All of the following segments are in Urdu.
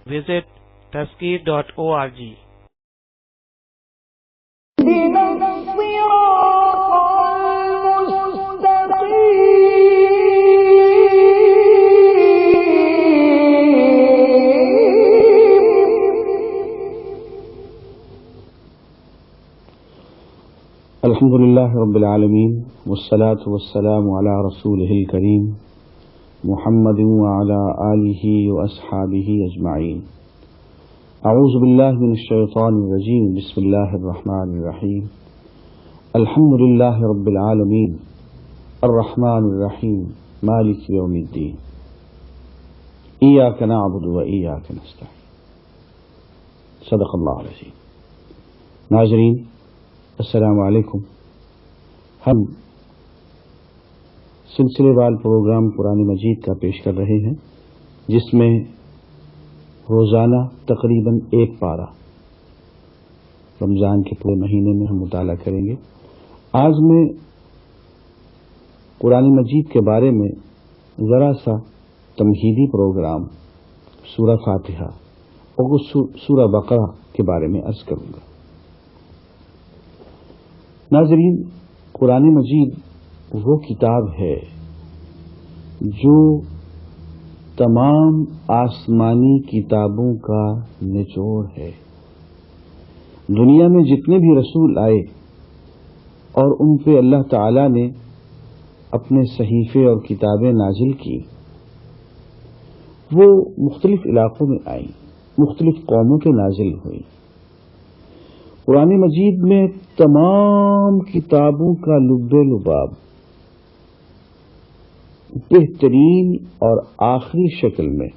Visit Tazkir.org. الحمد لله رب العالمين والصلاة والسلام على رسوله الكريم محمد وعلى آله وأصحابه أجمعين. أعوذ بالله من الشيطان الرجيم. بسم الله الرحمن الرحيم. الحمد لله رب العالمين الرحمن الرحيم مالك يوم الدين. إياك نعبد وإياك نستعين. صدق الله العظيم. ناظرین السلام علیکم. ہم سلسلے وار پروگرام قرآن مجید کا پیش کر رہے ہیں، جس میں روزانہ تقریباً ایک پارہ رمضان کے پورے مہینے میں ہم مطالعہ کریں گے. آج میں قرآن مجید کے بارے میں ذرا سا تمہیدی پروگرام سورہ فاتحہ اور سورہ بقرہ کے بارے میں عرض کروں گا. ناظرین، قرآن مجید وہ کتاب ہے جو تمام آسمانی کتابوں کا نچوڑ ہے. دنیا میں جتنے بھی رسول آئے اور ان پہ اللہ تعالی نے اپنے صحیفے اور کتابیں نازل کی، وہ مختلف علاقوں میں آئیں، مختلف قوموں کے نازل ہوئی. قرآن مجید میں تمام کتابوں کا لب لباب بہترین اور آخری شکل میں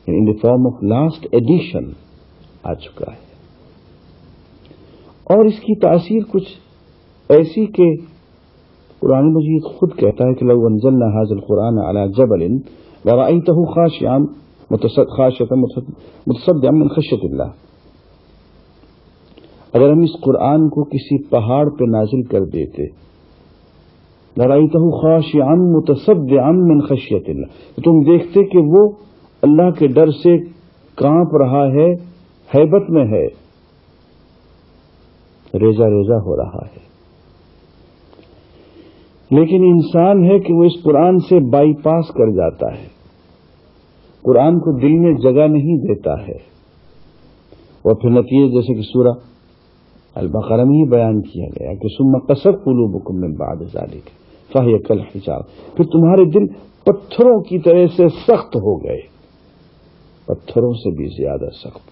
ان دی فارم آف لاسٹ ایڈیشن آ چکا ہے، اور اس کی تاثیر کچھ ایسی کہ قرآن مجید خود کہتا ہے کہ لو انزلنا هذا القرآن على جبل لرأيته خاشعا متصدعا من خشية الله. اگر ہم اس قرآن کو کسی پہاڑ پہ نازل کر دیتے، لرأيته خاشعا متصدعا من خشية الله، تو تم دیکھتے کہ وہ اللہ کے ڈر سے کانپ رہا ہے، ہیبت میں ہے، ریزہ ریزہ ہو رہا ہے. لیکن انسان ہے کہ وہ اس قرآن سے بائی پاس کر جاتا ہے، قرآن کو دل میں جگہ نہیں دیتا ہے، اور پھر نتیجے جیسے کہ سورہ البقرہ میں ہی بیان کیا گیا کہ ثم قست قلوبکم من بعد ذلک فہی کالحجارہ، پھر تمہارے دل پتھروں کی طرح سے سخت ہو گئے، پتھروں سے بھی زیادہ سخت.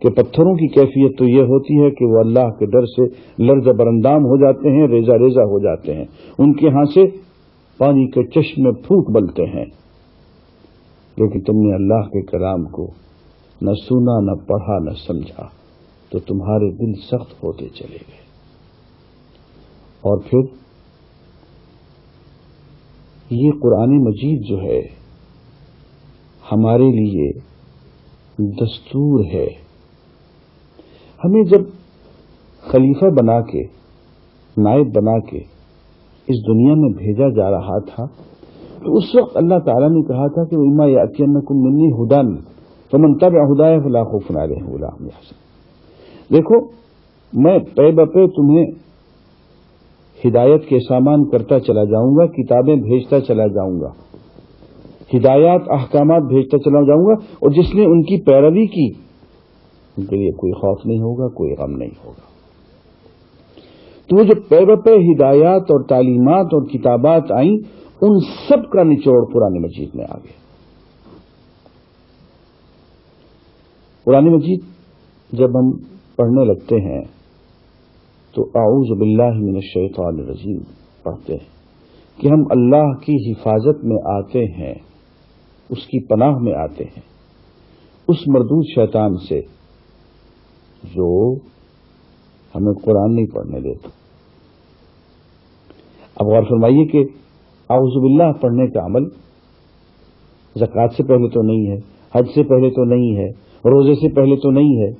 کہ پتھروں کی کیفیت تو یہ ہوتی ہے کہ وہ اللہ کے ڈر سے لرز برندام ہو جاتے ہیں، ریزہ ریزہ ہو جاتے ہیں، ان کے ہاں سے پانی کے چشمے پھوٹ بلتے ہیں. لیکن تم نے اللہ کے کلام کو نہ سنا، نہ پڑھا، نہ سمجھا، تو تمہارے دل سخت ہوتے چلے گئے. اور پھر یہ قرآن مجید جو ہے ہمارے لیے دستور ہے. ہمیں جب خلیفہ بنا کے، نائب بنا کے اس دنیا میں بھیجا جا رہا تھا، تو اس وقت اللہ تعالیٰ نے کہا تھا کہ اِمَّا یَأْتِیَنَّکُم مِّنِّی ھُدًى فَمَن تَبِعَ ھُدَایَ فَلَا خَوْفٌ عَلَیہِم وَلَا ھُم یحزنون. دیکھو، میں پے بپے تمہیں ہدایت کے سامان کرتا چلا جاؤں گا، کتابیں بھیجتا چلا جاؤں گا، ہدایات احکامات بھیجتا چلا جاؤں گا، اور جس نے ان کی پیروی کی ان کے لیے کوئی خوف نہیں ہوگا، کوئی غم نہیں ہوگا. تو وہ جو پے بپے ہدایات اور تعلیمات اور کتابات آئیں، ان سب کا نچوڑ قرآن مجید میں آ گیا. قرآن مجید جب ہم پڑھنے لگتے ہیں تو اعوذ باللہ من الشیطان الرجیم پڑھتے ہیں کہ ہم اللہ کی حفاظت میں آتے ہیں، اس کی پناہ میں آتے ہیں اس مردود شیطان سے جو ہمیں قرآن نہیں پڑھنے دیتا. اب غور فرمائیے کہ اعوذ باللہ پڑھنے کا عمل زکوٰۃ سے پہلے تو نہیں ہے، حج سے پہلے تو نہیں ہے، روزے سے پہلے تو نہیں ہے،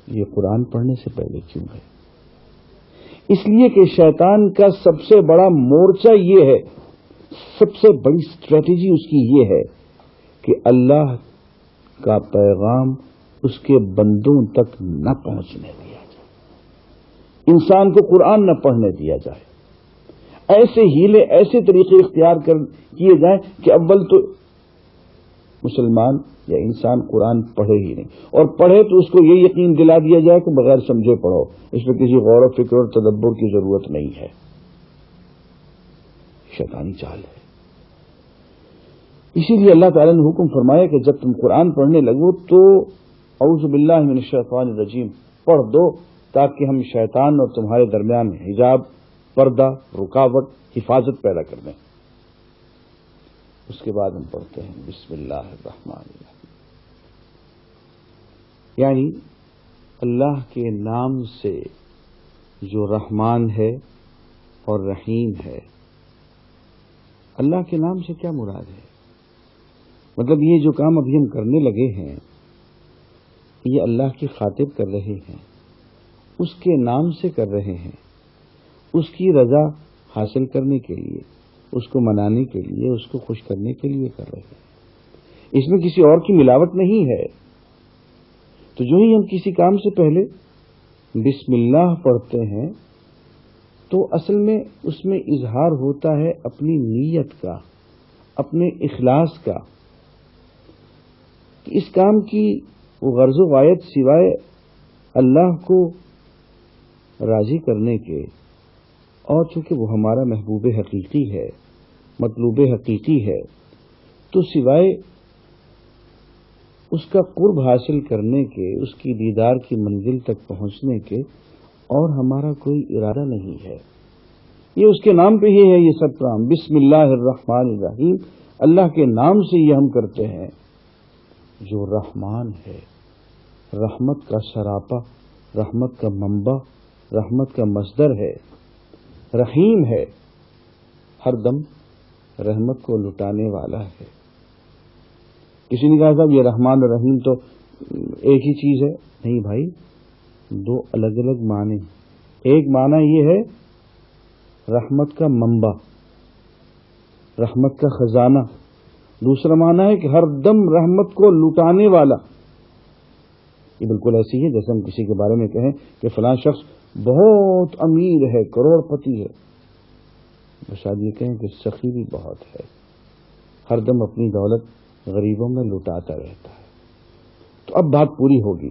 یہ قرآن پڑھنے سے پہلے کیوں ہے؟ اس لیے کہ شیطان کا سب سے بڑا مورچہ یہ ہے، سب سے بڑی اسٹریٹجی اس کی یہ ہے کہ اللہ کا پیغام اس کے بندوں تک نہ پہنچنے دیا جائے، انسان کو قرآن نہ پڑھنے دیا جائے، ایسے ہیلے ایسے طریقے اختیار کیے جائیں کہ اول تو مسلمان یا انسان قرآن پڑھے ہی نہیں، اور پڑھے تو اس کو یہ یقین دلا دیا جائے کہ بغیر سمجھے پڑھو، اس میں کسی غور و فکر اور تدبر کی ضرورت نہیں ہے۔ شیطانی چال ہے۔ اسی لیے اللہ تعالیٰ نے حکم فرمایا کہ جب تم قرآن پڑھنے لگو تو اعوذ باللہ من الشیطان الرجیم پڑھ دو، تاکہ ہم شیطان اور تمہارے درمیان حجاب، پردہ، رکاوٹ، حفاظت پیدا کر دیں۔ اس کے بعد ہم پڑھتے ہیں بسم اللہ الرحمن الرحیم، یعنی اللہ کے نام سے جو رحمان ہے اور رحیم ہے۔ اللہ کے نام سے کیا مراد ہے؟ مطلب یہ جو کام ابھی ہم کرنے لگے ہیں یہ اللہ کی خاطر کر رہے ہیں، اس کے نام سے کر رہے ہیں، اس کی رضا حاصل کرنے کے لیے، اس کو منانے کے لیے، اس کو خوش کرنے کے لیے کر رہے ہیں، اس میں کسی اور کی ملاوٹ نہیں ہے۔ تو جو ہی ہم کسی کام سے پہلے بسم اللہ پڑھتے ہیں تو اصل میں اس میں اظہار ہوتا ہے اپنی نیت کا، اپنے اخلاص کا، کہ اس کام کی وہ غرض و غایت سوائے اللہ کو راضی کرنے کے، اور چونکہ وہ ہمارا محبوب حقیقی ہے، مطلوب حقیقی ہے، تو سوائے اس کا قرب حاصل کرنے کے، اس کی دیدار کی منزل تک پہنچنے کے اور ہمارا کوئی ارادہ نہیں ہے۔ یہ اس کے نام پہ ہی ہے یہ سب کام، بسم اللہ الرحمن الرحیم، اللہ کے نام سے یہ ہم کرتے ہیں جو رحمان ہے، رحمت کا سراپا، رحمت کا منبع، رحمت کا مصدر ہے، رحیم ہے، ہر دم رحمت کو لٹانے والا ہے۔ کسی نے کہا صاحب یہ رحمان اور رحیم تو ایک ہی چیز ہے، نہیں بھائی، دو الگ الگ معنی۔ ایک معنی یہ ہے رحمت کا منبع، رحمت کا خزانہ، دوسرا معنی ہے کہ ہر دم رحمت کو لٹانے والا۔ یہ بالکل ایسی ہے جیسے ہم کسی کے بارے میں کہیں کہ فلاں شخص بہت امیر ہے، کروڑ پتی ہے، شاید یہ کہیں کہ سخی بھی بہت ہے، ہر دم اپنی دولت غریبوں میں لٹاتا رہتا ہے۔ تو اب بات پوری ہوگی،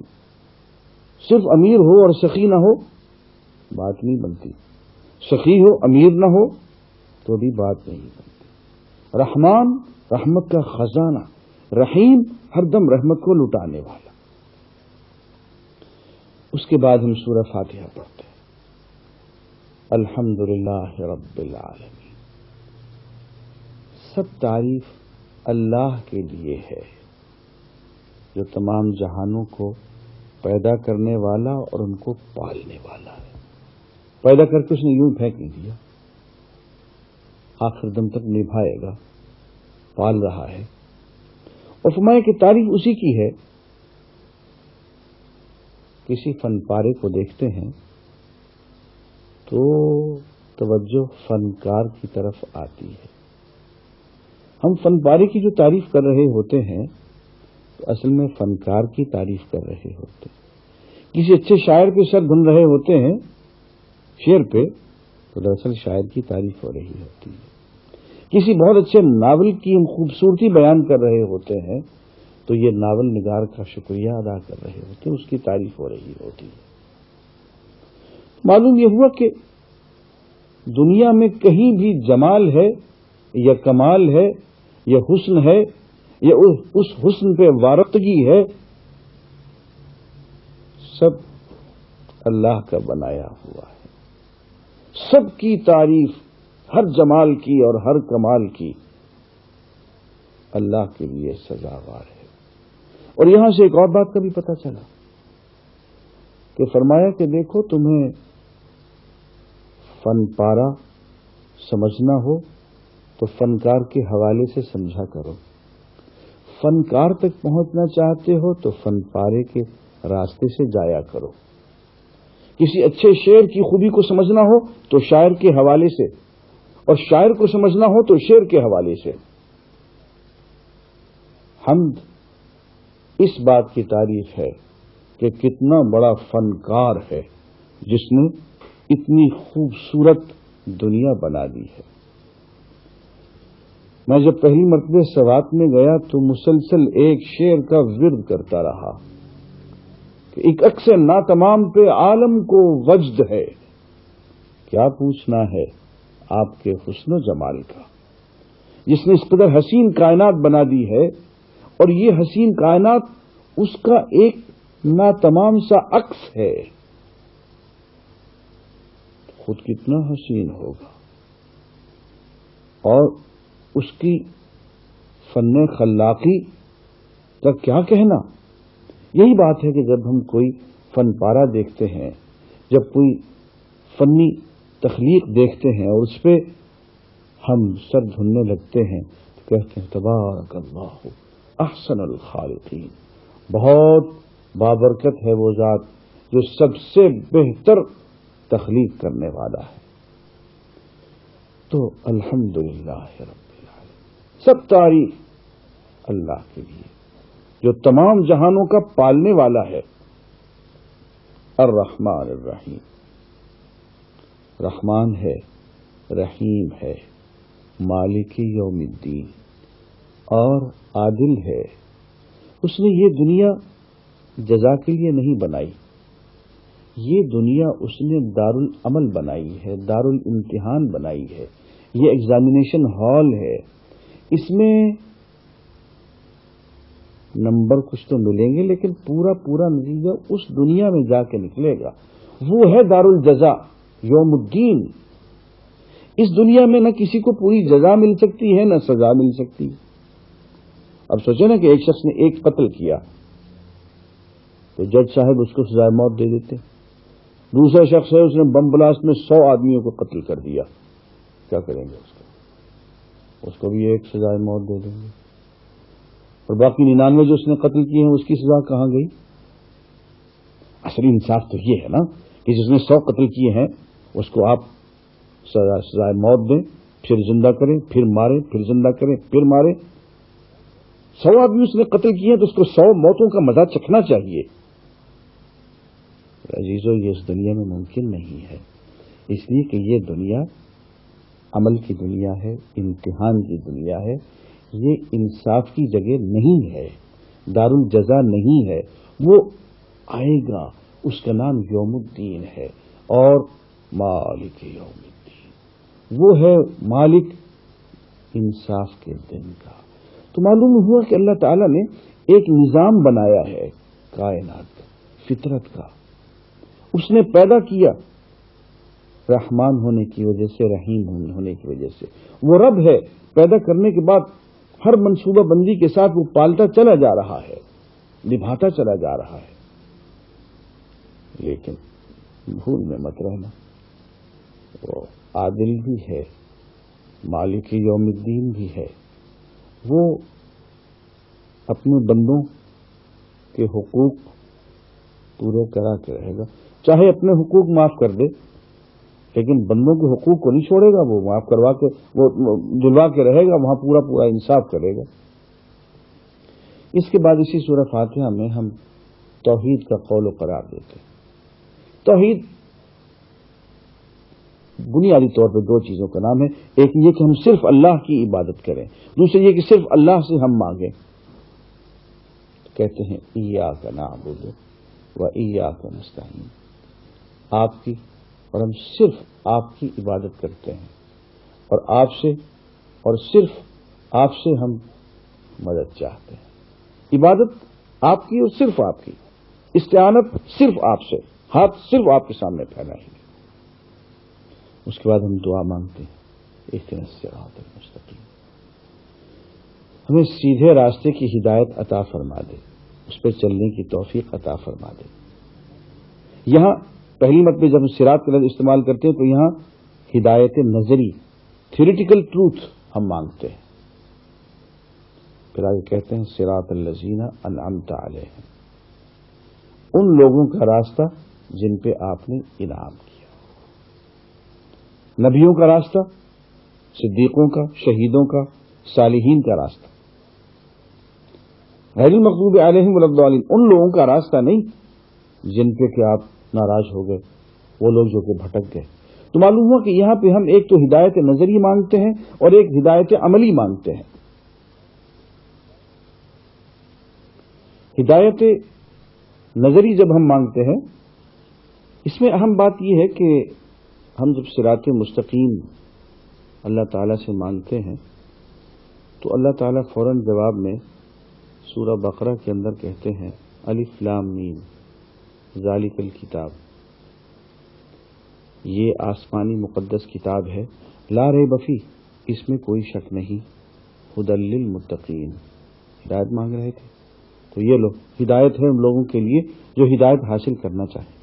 صرف امیر ہو اور سخی نہ ہو بات نہیں بنتی، سخی ہو امیر نہ ہو تو بھی بات نہیں بنتی۔ رحمان رحمت کا خزانہ، رحیم ہر دم رحمت کو لٹانے والا۔ اس کے بعد ہم سورہ فاتحہ پڑھتے ہیں، الحمدللہ رب العالمین۔ سب تعریف اللہ کے لیے ہے جو تمام جہانوں کو پیدا کرنے والا اور ان کو پالنے والا ہے۔ پیدا کر کے اس نے یوں پھینک نہیں دیا، آخر دم تک نبھائے گا، پال رہا ہے۔ اور فرمایا کہ تعریف اسی کی ہے۔ کسی فن پارے کو دیکھتے ہیں تو توجہ فنکار کی طرف آتی ہے۔ ہم فن پارے کی جو تعریف کر رہے ہوتے ہیں تو اصل میں فنکار کی تعریف کر رہے ہوتے ہیں۔ کسی اچھے شاعر پہ سر دھن رہے ہوتے ہیں شعر پہ تو دراصل شاعر کی تعریف ہو رہی ہوتی ہے۔ کسی بہت اچھے ناول کی ہم خوبصورتی بیان کر رہے ہوتے ہیں تو یہ ناول نگار کا شکریہ ادا کر رہے ہوتے ہیں، اس کی تعریف ہو رہی ہوتی ہے۔ معلوم یہ ہوا کہ دنیا میں کہیں بھی جمال ہے یا کمال ہے یا حسن ہے یا اس حسن پہ وارفتگی ہے، سب اللہ کا بنایا ہوا ہے۔ سب کی تعریف، ہر جمال کی اور ہر کمال کی اللہ کے لیے سزاوار ہے۔ اور یہاں سے ایک اور بات کا بھی پتہ چلا کہ فرمایا کہ دیکھو تمہیں فن پارا سمجھنا ہو تو فنکار کے حوالے سے سمجھا کرو، فنکار تک پہنچنا چاہتے ہو تو فن پارے کے راستے سے جایا کرو۔ کسی اچھے شعر کی خوبی کو سمجھنا ہو تو شاعر کے حوالے سے، اور شاعر کو سمجھنا ہو تو شعر کے حوالے سے۔ حمد اس بات کی تعریف ہے کہ کتنا بڑا فنکار ہے جس نے اتنی خوبصورت دنیا بنا دی ہے۔ میں جب پہلی مرتبہ سوات میں گیا تو مسلسل ایک شعر کا ورد کرتا رہا کہ ایک عکس ناتمام پہ عالم کو وجد ہے، کیا پوچھنا ہے آپ کے حسن و جمال کا، جس نے اس قدر حسین کائنات بنا دی ہے، اور یہ حسین کائنات اس کا ایک ناتمام سا عکس ہے، خود کتنا حسین ہوگا، اور اس کی فن خلاقی کا کیا کہنا۔ یہی بات ہے کہ جب ہم کوئی فن پارہ دیکھتے ہیں، جب کوئی فنی تخلیق دیکھتے ہیں اور اس پہ ہم سر دھننے لگتے ہیں تو کہتے ہیں تبارک اللہ احسن الخالقین، بہت بابرکت ہے وہ ذات جو سب سے بہتر تخلیق کرنے والا ہے۔ تو الحمدللہ رب العالمین، سب تعریف اللہ کے لیے جو تمام جہانوں کا پالنے والا ہے۔ الرحمن الرحیم، رحمان ہے، رحیم ہے، مالک یوم الدین، اور عادل ہے۔ اس نے یہ دنیا جزا کے لیے نہیں بنائی، یہ دنیا اس نے دارالعمل بنائی ہے، دارالامتحان بنائی ہے، یہ ایگزامینیشن ہال ہے۔ اس میں نمبر کچھ تو ملیں گے لیکن پورا نتیجہ اس دنیا میں جا کے نکلے گا، وہ ہے دارالجزا یوم الدین۔ اس دنیا میں نہ کسی کو پوری جزا مل سکتی ہے نہ سزا مل سکتی۔ اب سوچیں نا کہ ایک شخص نے ایک قتل کیا تو جج صاحب اس کو سزائے موت دے دیتے، دوسرا شخص ہے اس نے بم بلاسٹ میں 100 آدمیوں کو قتل کر دیا، کیا کریں گے اس کو بھی ایک سزائے موت دے دیں گے، اور باقی 99 جو اس نے قتل کیے ہیں اس کی سزا کہاں گئی؟ اصلی انصاف تو یہ ہے نا کہ جس نے 100 قتل کیے ہیں اس کو آپ سزائے موت دیں، پھر زندہ کریں، پھر ماریں، پھر زندہ کریں، پھر ماریں۔ 100 آدمی اس نے قتل کیے ہیں تو اس کو 100 موتوں کا مزہ چکھنا چاہیے۔ عزیزو، یہ اس دنیا میں ممکن نہیں ہے، اس لیے کہ یہ دنیا عمل کی دنیا ہے، امتحان کی دنیا ہے، یہ انصاف کی جگہ نہیں ہے، دارالجزا نہیں ہے۔ وہ آئے گا، اس کا نام یوم الدین ہے، اور مالک یوم الدین، وہ ہے مالک انصاف کے دن کا۔ تو معلوم ہوا کہ اللہ تعالیٰ نے ایک نظام بنایا ہے کائنات کا، فطرت کا، اس نے پیدا کیا رحمان ہونے کی وجہ سے، رحیم ہونے کی وجہ سے۔ وہ رب ہے، پیدا کرنے کے بعد ہر منصوبہ بندی کے ساتھ وہ پالتا چلا جا رہا ہے، نبھاتا چلا جا رہا ہے۔ لیکن بھول میں مت رہنا، وہ عادل بھی ہے، مالک یوم الدین بھی ہے، وہ اپنے بندوں کے حقوق پورے کرا کے رہے گا، چاہے اپنے حقوق معاف کر دے لیکن بندوں کے حقوق کو نہیں چھوڑے گا، وہ معاف کروا کے وہ دلوا کے رہے گا، وہاں پورا انصاف کرے گا۔ اس کے بعد اسی سورہ فاتحہ میں ہم توحید کا قول و قرار دیتے ہیں۔ توحید بنیادی طور پہ 2 چیزوں کا نام ہے، ایک یہ کہ ہم صرف اللہ کی عبادت کریں، دوسرے یہ کہ صرف اللہ سے ہم مانگیں۔ کہتے ہیں ایاک نعبد و ایاک نستعین، آپ کی اور ہم صرف آپ کی عبادت کرتے ہیں، اور آپ سے اور صرف آپ سے ہم مدد چاہتے ہیں۔ عبادت آپ کی اور صرف آپ کی، استعانت صرف آپ سے، ہاتھ صرف آپ کے سامنے پھیلائیں گے۔ اس کے بعد ہم دعا مانگتے ہیں اہدنا الصراط المستقیم، ہمیں سیدھے راستے کی ہدایت عطا فرما دے، اس پہ چلنے کی توفیق عطا فرما دے۔ یہاں پہلی مرتبہ جب ہم صراط کا لفظ استعمال کرتے ہیں تو یہاں ہدایت نظری، تھیوریٹیکل ٹروتھ ہم مانگتے ہیں۔ پھر آگے کہتے ہیں صراط الذین انعمت علیہم، ان لوگوں کا راستہ جن پہ آپ نے انعام کیا، نبیوں کا راستہ، صدیقوں کا، شہیدوں کا، صالحین کا راستہ۔ غیر المغضوب علیہم ولا الضالین، ان لوگوں کا راستہ نہیں جن پہ کہ آپ ناراض ہو گئے، وہ لوگ جو کہ بھٹک گئے۔ تو معلوم ہوا کہ یہاں پہ ہم ایک تو ہدایت نظری مانگتے ہیں اور ایک ہدایت عملی مانگتے ہیں۔ ہدایت نظری جب ہم مانگتے ہیں، اس میں اہم بات یہ ہے کہ ہم جب صراط مستقیم اللہ تعالیٰ سے مانگتے ہیں تو اللہ تعالیٰ فوراً جواب میں سورہ بقرہ کے اندر کہتے ہیں الف لام میم ذالک الکتاب، یہ آسمانی مقدس کتاب ہے، لا ریب فیہ، اس میں کوئی شک نہیں، ھدی للمتقین، ہدایت مانگ رہے تھے تو یہ لو ہدایت ہے ان لوگوں کے لیے جو ہدایت حاصل کرنا چاہیں۔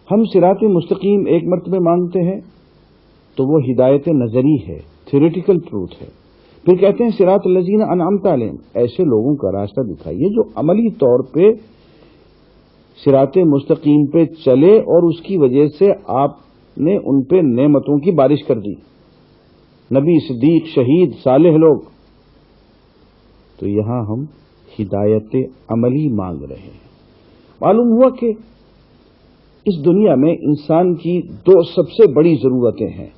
ہم صراط مستقیم ایک مرتبہ مانگتے ہیں تو وہ ہدایت نظری ہے، تھیوریٹیکل ٹروتھ ہے۔ پھر کہتے ہیں صراط الذین انعمت علیہم، ایسے لوگوں کا راستہ دکھائیے جو عملی طور پہ صراط مستقیم پہ چلے اور اس کی وجہ سے آپ نے ان پہ نعمتوں کی بارش کر دی، نبی، صدیق، شہید، صالح لوگ۔ تو یہاں ہم ہدایت عملی مانگ رہے ہیں۔ معلوم ہوا کہ اس دنیا میں انسان کی دو سب سے بڑی ضرورتیں ہیں،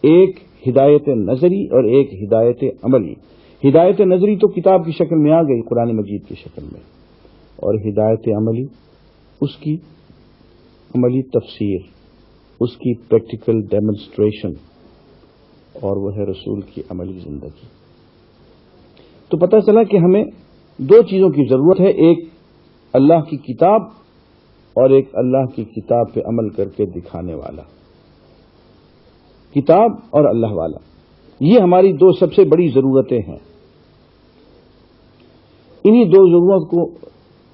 ایک ہدایت نظری اور ایک ہدایت عملی۔ ہدایت نظری تو کتاب کی شکل میں آ گئی، قرآن مجید کی شکل میں، اور ہدایت عملی اس کی عملی تفسیر، اس کی پریکٹیکل ڈیمونسٹریشن، اور وہ ہے رسول کی عملی زندگی۔ تو پتہ چلا کہ ہمیں دو چیزوں کی ضرورت ہے، ایک اللہ کی کتاب اور ایک اللہ کی کتاب پہ عمل کر کے دکھانے والا، کتاب اور اللہ والا، یہ ہماری دو سب سے بڑی ضرورتیں ہیں۔ انہی دو ضرورت کو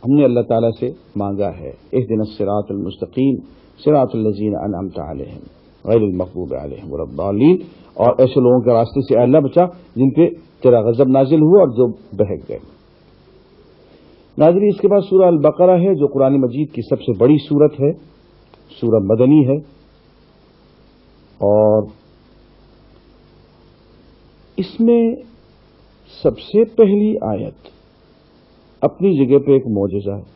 ہم نے اللہ تعالیٰ سے مانگا ہے، اہدنا الصراط المستقیم صراط الذین انعمت علیہم غیر المغضوب علیہم ولا الضالین، اور ایسے لوگوں کے راستے سے اے اللہ بچا جن پہ تیرا غضب نازل ہوا اور جو بہک گئے۔ ناظرین، اس کے بعد سورہ البقرہ ہے جو قرآن مجید کی سب سے بڑی سورت ہے، سورہ مدنی ہے، اور اس میں سب سے پہلی آیت اپنی جگہ پہ ایک معجزہ ہے،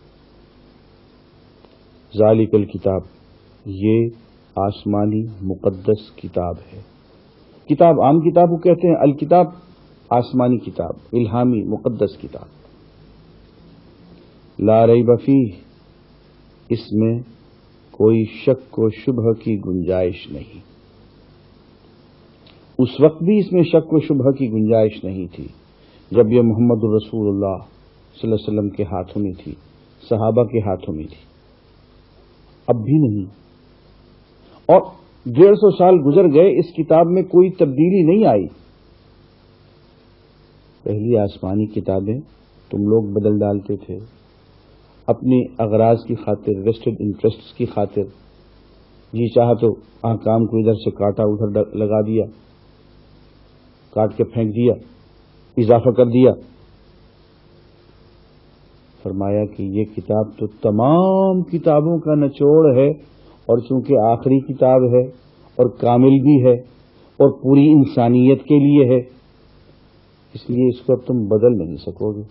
ذالک الکتاب، یہ آسمانی مقدس کتاب ہے۔ کتاب عام کتاب کو کہتے ہیں، الکتاب آسمانی کتاب، الہامی مقدس کتاب، لا ریب فیہ، اس میں کوئی شک و شبہ کی گنجائش نہیں۔ اس وقت بھی اس میں شک و شبہ کی گنجائش نہیں تھی جب یہ محمد الرسول اللہ صلی اللہ علیہ وسلم کے ہاتھوں میں تھی، صحابہ کے ہاتھوں میں تھی، اب بھی نہیں۔ اور 150 سال گزر گئے، اس کتاب میں کوئی تبدیلی نہیں آئی۔ پہلی آسمانی کتابیں تم لوگ بدل ڈالتے تھے اپنی اغراض کی خاطر، ویسٹڈ انٹرسٹس کی خاطر، جی چاہا تو احکام کو ادھر سے کاٹا ادھر لگا دیا، کاٹ کے پھینک دیا، اضافہ کر دیا۔ فرمایا کہ یہ کتاب تو تمام کتابوں کا نچوڑ ہے، اور چونکہ آخری کتاب ہے اور کامل بھی ہے اور پوری انسانیت کے لیے ہے، اس لیے اس کو اب تم بدل نہیں سکو گے،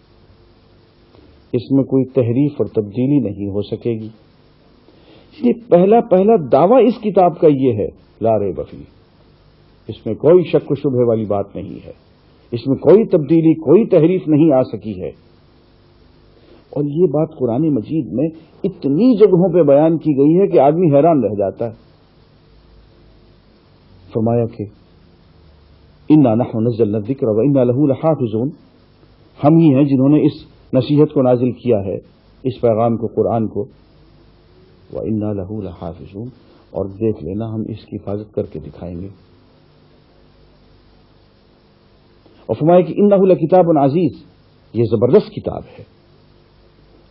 اس میں کوئی تحریف اور تبدیلی نہیں ہو سکے گی۔ اس لیے پہلا دعویٰ اس کتاب کا یہ ہے، لا ریب فیہ، اس میں کوئی شک و شبہ والی بات نہیں ہے، اس میں کوئی تبدیلی، کوئی تحریف نہیں آ سکی ہے۔ اور یہ بات قرآن مجید میں اتنی جگہوں پہ بیان کی گئی ہے کہ آدمی حیران رہ جاتا ہے۔ فرمایا کہ انا نحن نزلنا الذکر وانا لہ لحافظون، ہم ہی ہیں جنہوں نے اس نصیحت کو نازل کیا ہے، اس پیغام کو، قرآن کو، وانا لہ لحافظون، اور دیکھ لینا ہم اس کی حفاظت کر کے دکھائیں گے۔ اور فرمایا کہ انہ لکتاب عزیز، یہ زبردست کتاب ہے۔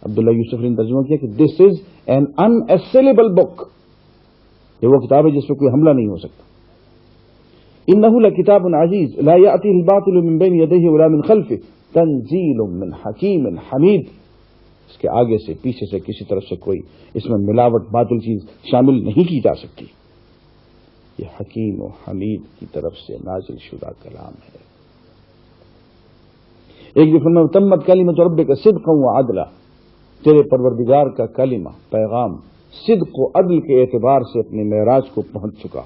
عبداللہ یوسف نے ترجمہ کیا کہ دس از این اناسیلیبل بک، یہ وہ کتاب ہے جس پہ کوئی حملہ نہیں ہو سکتا۔ انہ لکتاب عزیز لا یأتیہ الباطل من بین یدیہ ولا من خلفہ تنزیل من حکیم حمید، اس کے آگے سے پیچھے سے کسی طرف سے کوئی اس میں ملاوٹ باطل چیز شامل نہیں کی جا سکتی، یہ حکیم و حمید کی طرف سے نازل شدہ کلام ہے۔ ایک دفعہ میں تمت کلمۃ ربک صدقا وعدلا، تیرے پروردگار کا کلمہ پیغام صدق و عدل کے اعتبار سے اپنے معراج کو پہنچ چکا۔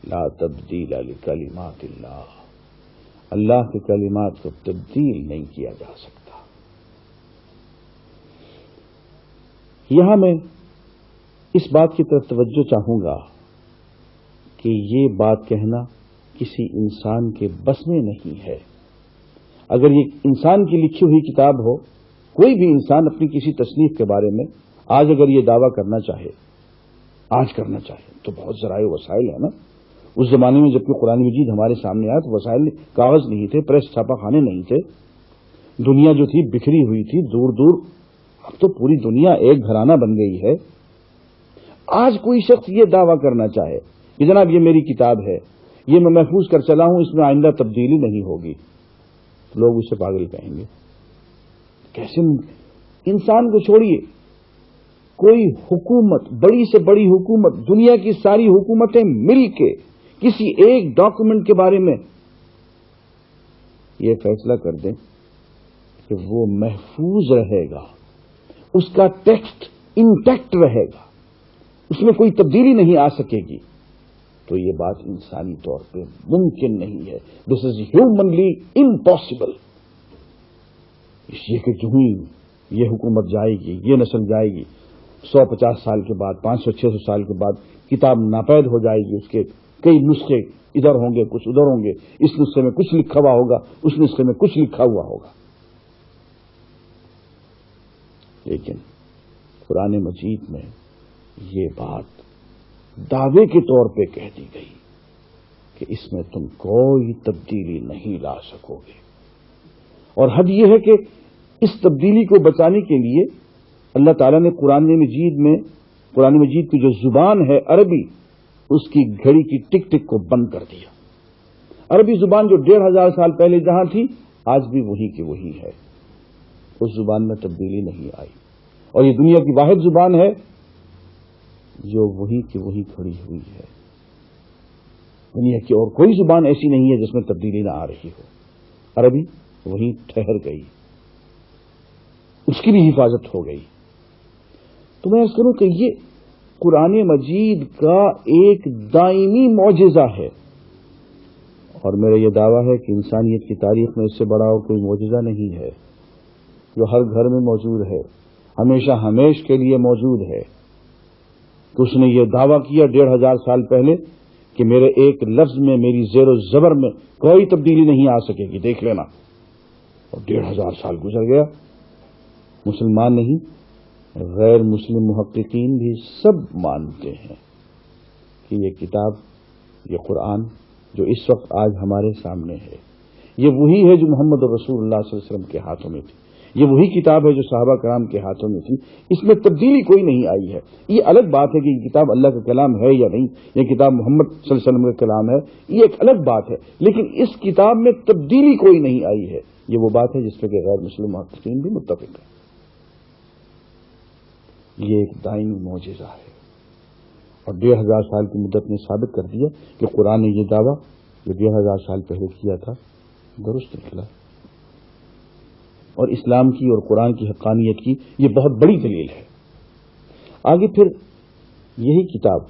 لا تبدیل لکلمات اللہ، اللہ کے کلمات کو تبدیل نہیں کیا جا سکتا۔ یہاں میں اس بات کی طرف توجہ چاہوں گا کہ یہ بات کہنا کسی انسان کے بس میں نہیں ہے۔ اگر یہ انسان کی لکھی ہوئی کتاب ہو، کوئی بھی انسان اپنی کسی تصنیف کے بارے میں آج اگر یہ دعویٰ کرنا چاہے، آج کرنا چاہے، تو بہت ذرائع وسائل ہے نا۔ اس زمانے میں جبکہ قرآن مجید ہمارے سامنے آیا تو وسائل کاغذ نہیں تھے، پریس چھاپا خانے نہیں تھے، دنیا جو تھی بکھری ہوئی تھی دور دور۔ اب تو پوری دنیا ایک گھرانہ بن گئی ہے۔ آج کوئی شخص یہ دعویٰ کرنا چاہے کہ جناب یہ میری کتاب ہے، یہ میں محفوظ کر چلا ہوں، اس میں آئندہ تبدیلی نہیں ہوگی، لوگ اسے پاگل کہیں گے۔ کیسے انسان کو چھوڑیے، کوئی حکومت، بڑی سے بڑی حکومت، دنیا کی ساری حکومتیں مل کے کسی ایک ڈاکومنٹ کے بارے میں یہ فیصلہ کر دیں کہ وہ محفوظ رہے گا، اس کا ٹیکسٹ انٹیکٹ رہے گا، اس میں کوئی تبدیلی نہیں آ سکے گی، تو یہ بات انسانی طور پہ ممکن نہیں ہے۔ دس از ہیومنلی امپاسبل۔ یہ کہ جو ہی یہ حکومت جائے گی، یہ نسل جائے گی، 150 سال کے بعد، 500-600 سال کے بعد کتاب ناپید ہو جائے گی، اس کے کئی نسخے ادھر ہوں گے، کچھ ادھر ہوں گے، اس نسخے میں کچھ لکھا ہوا ہوگا، اس نسخے میں کچھ لکھا ہوا ہوگا۔ لیکن قرآن مجید میں یہ بات دعوے کے طور پہ کہہ دی گئی کہ اس میں تم کوئی تبدیلی نہیں لا سکو گے۔ اور حد یہ ہے کہ اس تبدیلی کو بچانے کے لیے اللہ تعالیٰ نے قرآن مجید کی جو زبان ہے عربی، اس کی گھڑی کی ٹک ٹک کو بند کر دیا۔ عربی زبان جو 1500 سال پہلے جہاں تھی، آج بھی وہی کی وہی ہے، اس زبان میں تبدیلی نہیں آئی، اور یہ دنیا کی واحد زبان ہے جو وہی کی وہی کھڑی ہوئی ہے۔ دنیا کی اور کوئی زبان ایسی نہیں ہے جس میں تبدیلی نہ آ رہی ہو، عربی وہی ٹھہر گئی، اس کی بھی حفاظت ہو گئی۔ تو میں عرض کروں کہ یہ قرآن مجید کا ایک دائمی معجزہ ہے، اور میرا یہ دعویٰ ہے کہ انسانیت کی تاریخ میں اس سے بڑا اور کوئی معجزہ نہیں ہے، جو ہر گھر میں موجود ہے، ہمیشہ ہمیش کے لیے موجود ہے۔ تو اس نے یہ دعویٰ کیا 1500 سال پہلے کہ میرے ایک لفظ میں، میری زیر و زبر میں کوئی تبدیلی نہیں آ سکے گی، دیکھ لینا۔ اور 1500 سال گزر گیا، مسلمان نہیں، غیر مسلم محققین بھی سب مانتے ہیں کہ یہ کتاب، یہ قرآن جو اس وقت آج ہمارے سامنے ہے، یہ وہی ہے جو محمد رسول اللہ صلی اللہ علیہ وسلم کے ہاتھوں میں تھی، یہ وہی کتاب ہے جو صحابہ کرام کے ہاتھوں میں تھی، اس میں تبدیلی کوئی نہیں آئی ہے۔ یہ الگ بات ہے کہ یہ کتاب اللہ کا کلام ہے یا نہیں، یہ کتاب محمد صلی اللہ علیہ وسلم کا کلام ہے، یہ ایک الگ بات ہے، لیکن اس کتاب میں تبدیلی کوئی نہیں آئی ہے۔ یہ وہ بات ہے جس پہ کہ غیر مسلم محققین بھی متفق ہیں۔ یہ ایک دائمی معجزہ ہے، اور 1500 سال کی مدت نے ثابت کر دیا کہ قرآن نے یہ دعویٰ جو 1500 سال پہلے کیا تھا درست نکلا، اور اسلام کی اور قرآن کی حقانیت کی یہ بہت بڑی دلیل ہے۔ آگے پھر یہی کتاب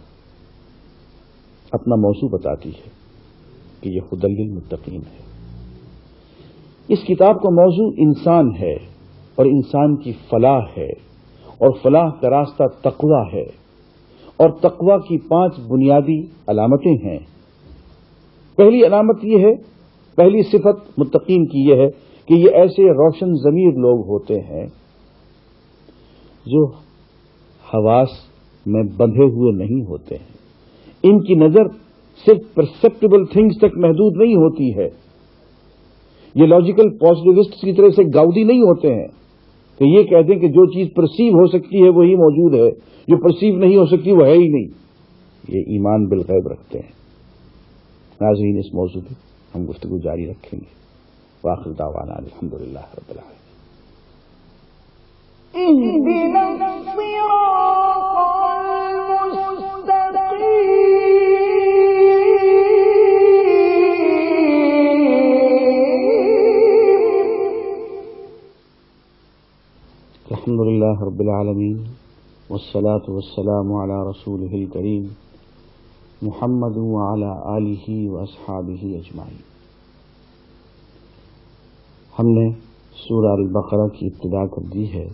اپنا موضوع بتاتی ہے کہ یہ ہدی للمتقین ہے۔ اس کتاب کا موضوع انسان ہے، اور انسان کی فلاح ہے، اور فلاح کا راستہ تقویٰ ہے، اور تقویٰ کی 5 بنیادی علامتیں ہیں۔ پہلی علامت یہ ہے، پہلی صفت متقین کی یہ ہے کہ یہ ایسے روشن ضمیر لوگ ہوتے ہیں جو حواس میں بندھے ہوئے نہیں ہوتے ہیں، ان کی نظر صرف پرسیپٹیبل تھنگز تک محدود نہیں ہوتی ہے، یہ لاجیکل پازیٹیوسٹ کی طرح سے گاؤڈی نہیں ہوتے ہیں کہ یہ کہتے ہیں کہ جو چیز پرسیو ہو سکتی ہے وہی موجود ہے، جو پرسیو نہیں ہو سکتی وہ ہے ہی نہیں۔ یہ ایمان بالغیب رکھتے ہیں۔ ناظرین، اس موضوع پہ ہم گفتگو جاری رکھیں گے۔ وآخر دعوانا الحمدللہ رب العالمین۔ الحمد للہ رب العالمین والصلاة والسلام علی رسولہ الکریم محمد وعلی آلہ واصحابہ اجمعین۔ ہم نے سورہ البقرہ کی ابتدا کر دی ہے۔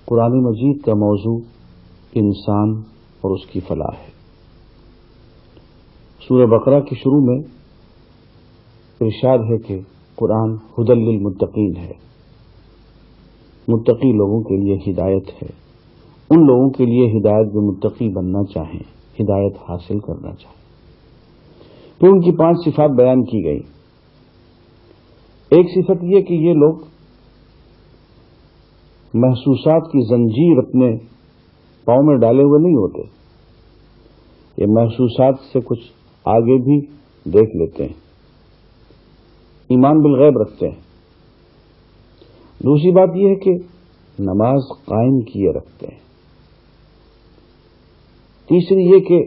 قرآن مجید کا موضوع انسان اور اس کی فلاح ہے۔ سورہ بقرہ کے شروع میں ارشاد ہے کہ قرآن ھدی للمتقین ہے، متقی لوگوں کے لیے ہدایت ہے، ان لوگوں کے لیے ہدایت جو متقی بننا چاہیں، ہدایت حاصل کرنا چاہیں۔ پھر ان کی 5 صفات بیان کی گئی۔ ایک صفت یہ کہ یہ لوگ محسوسات کی زنجیر اپنے پاؤں میں ڈالے ہوئے نہیں ہوتے، یہ محسوسات سے کچھ آگے بھی دیکھ لیتے ہیں، ایمان بالغیب رکھتے ہیں۔ دوسری بات یہ ہے کہ نماز قائم کیے رکھتے ہیں۔ تیسری یہ کہ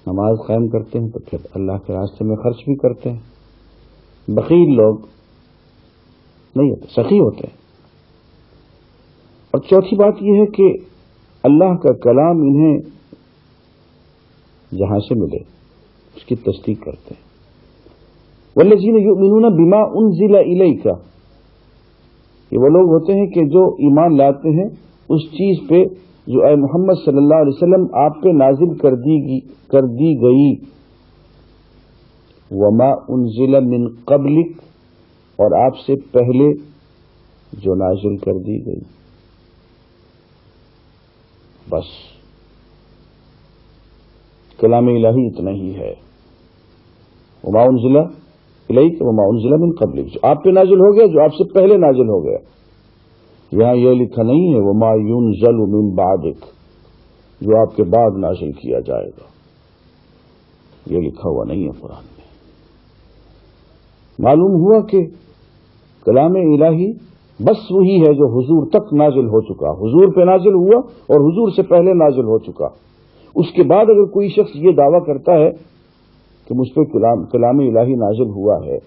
نماز قائم کرتے ہیں تو پھر اللہ کے راستے میں خرچ بھی کرتے ہیں۔ بخیل لوگ نہیں ہوتے، سخی ہوتے ہیں۔ اور چوتھی بات یہ ہے کہ اللہ کا کلام انہیں جہاں سے ملے اس کی تصدیق کرتے ہیں۔ والذین یؤمنون بما انزل الیک، یہ وہ لوگ ہوتے ہیں کہ جو ایمان لاتے ہیں اس چیز پہ جو اے محمد صلی اللہ علیہ وسلم آپ پہ نازل کر دی گئی، وما انزل من قبلک، اور آپ سے پہلے جو نازل کر دی گئی۔ بس کلام الہی اتنا ہی ہے، وما انزل الیک وما انزل من قبلک، جو آپ پہ نازل ہو گیا، جو آپ سے پہلے نازل ہو گیا۔ یہاں یہ لکھا نہیں ہے وما ينزل من بعدک، جو آپ کے بعد نازل کیا جائے گا، یہ لکھا ہوا نہیں ہے قرآن میں۔ معلوم ہوا کہ کلام الہی بس وہی ہے جو حضور تک نازل ہو چکا، حضور پہ نازل ہوا اور حضور سے پہلے نازل ہو چکا۔ اس کے بعد اگر کوئی شخص یہ دعویٰ کرتا ہے کہ مجھ پہ کلام الہی نازل ہوا ہے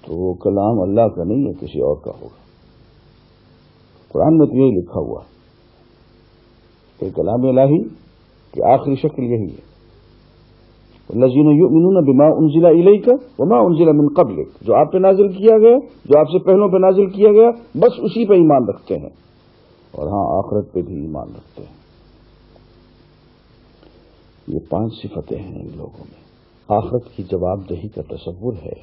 تو وہ کلام اللہ کا نہیں ہے، کسی اور کا ہوگا۔ قرآن میں تو یہی لکھا ہوا کہ کلام الہی کی آخری شکل یہی ہے، الذین یؤمنون بما انزل الیک وما انزل من قبلک، جو آپ پہ نازل کیا گیا، جو آپ سے پہلوں پہ نازل کیا گیا، بس اسی پہ ایمان رکھتے ہیں، اور ہاں آخرت پہ بھی ایمان رکھتے ہیں۔ یہ 5 صفتیں ہیں ان لوگوں میں۔ آخرت کی جواب دہی کا تصور ہے،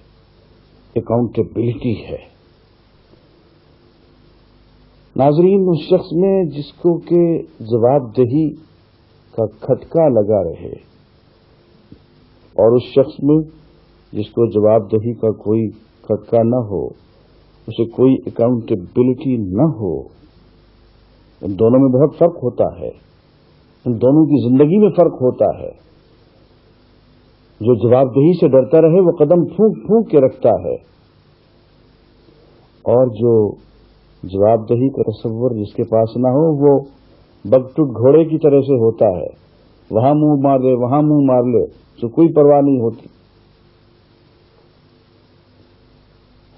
اکاؤنٹیبلٹی ہے۔ ناظرین، اس شخص میں جس کو کہ جواب دہی کا کھٹکا لگا رہے اور اس شخص میں جس کو جواب دہی کا کوئی کھٹکا نہ ہو، اسے کوئی اکاؤنٹیبلٹی نہ ہو، ان دونوں میں بہت فرق ہوتا ہے، ان دونوں کی زندگی میں فرق ہوتا ہے۔ جو جواب دہی سے ڈرتا رہے وہ قدم پھونک پھونک کے رکھتا ہے، اور جو جواب دہی کا تصور جس کے پاس نہ ہو وہ بگٹٹ گھوڑے کی طرح سے ہوتا ہے، وہاں منہ مار لے وہاں منہ مار لے، تو کوئی پرواہ نہیں ہوتی۔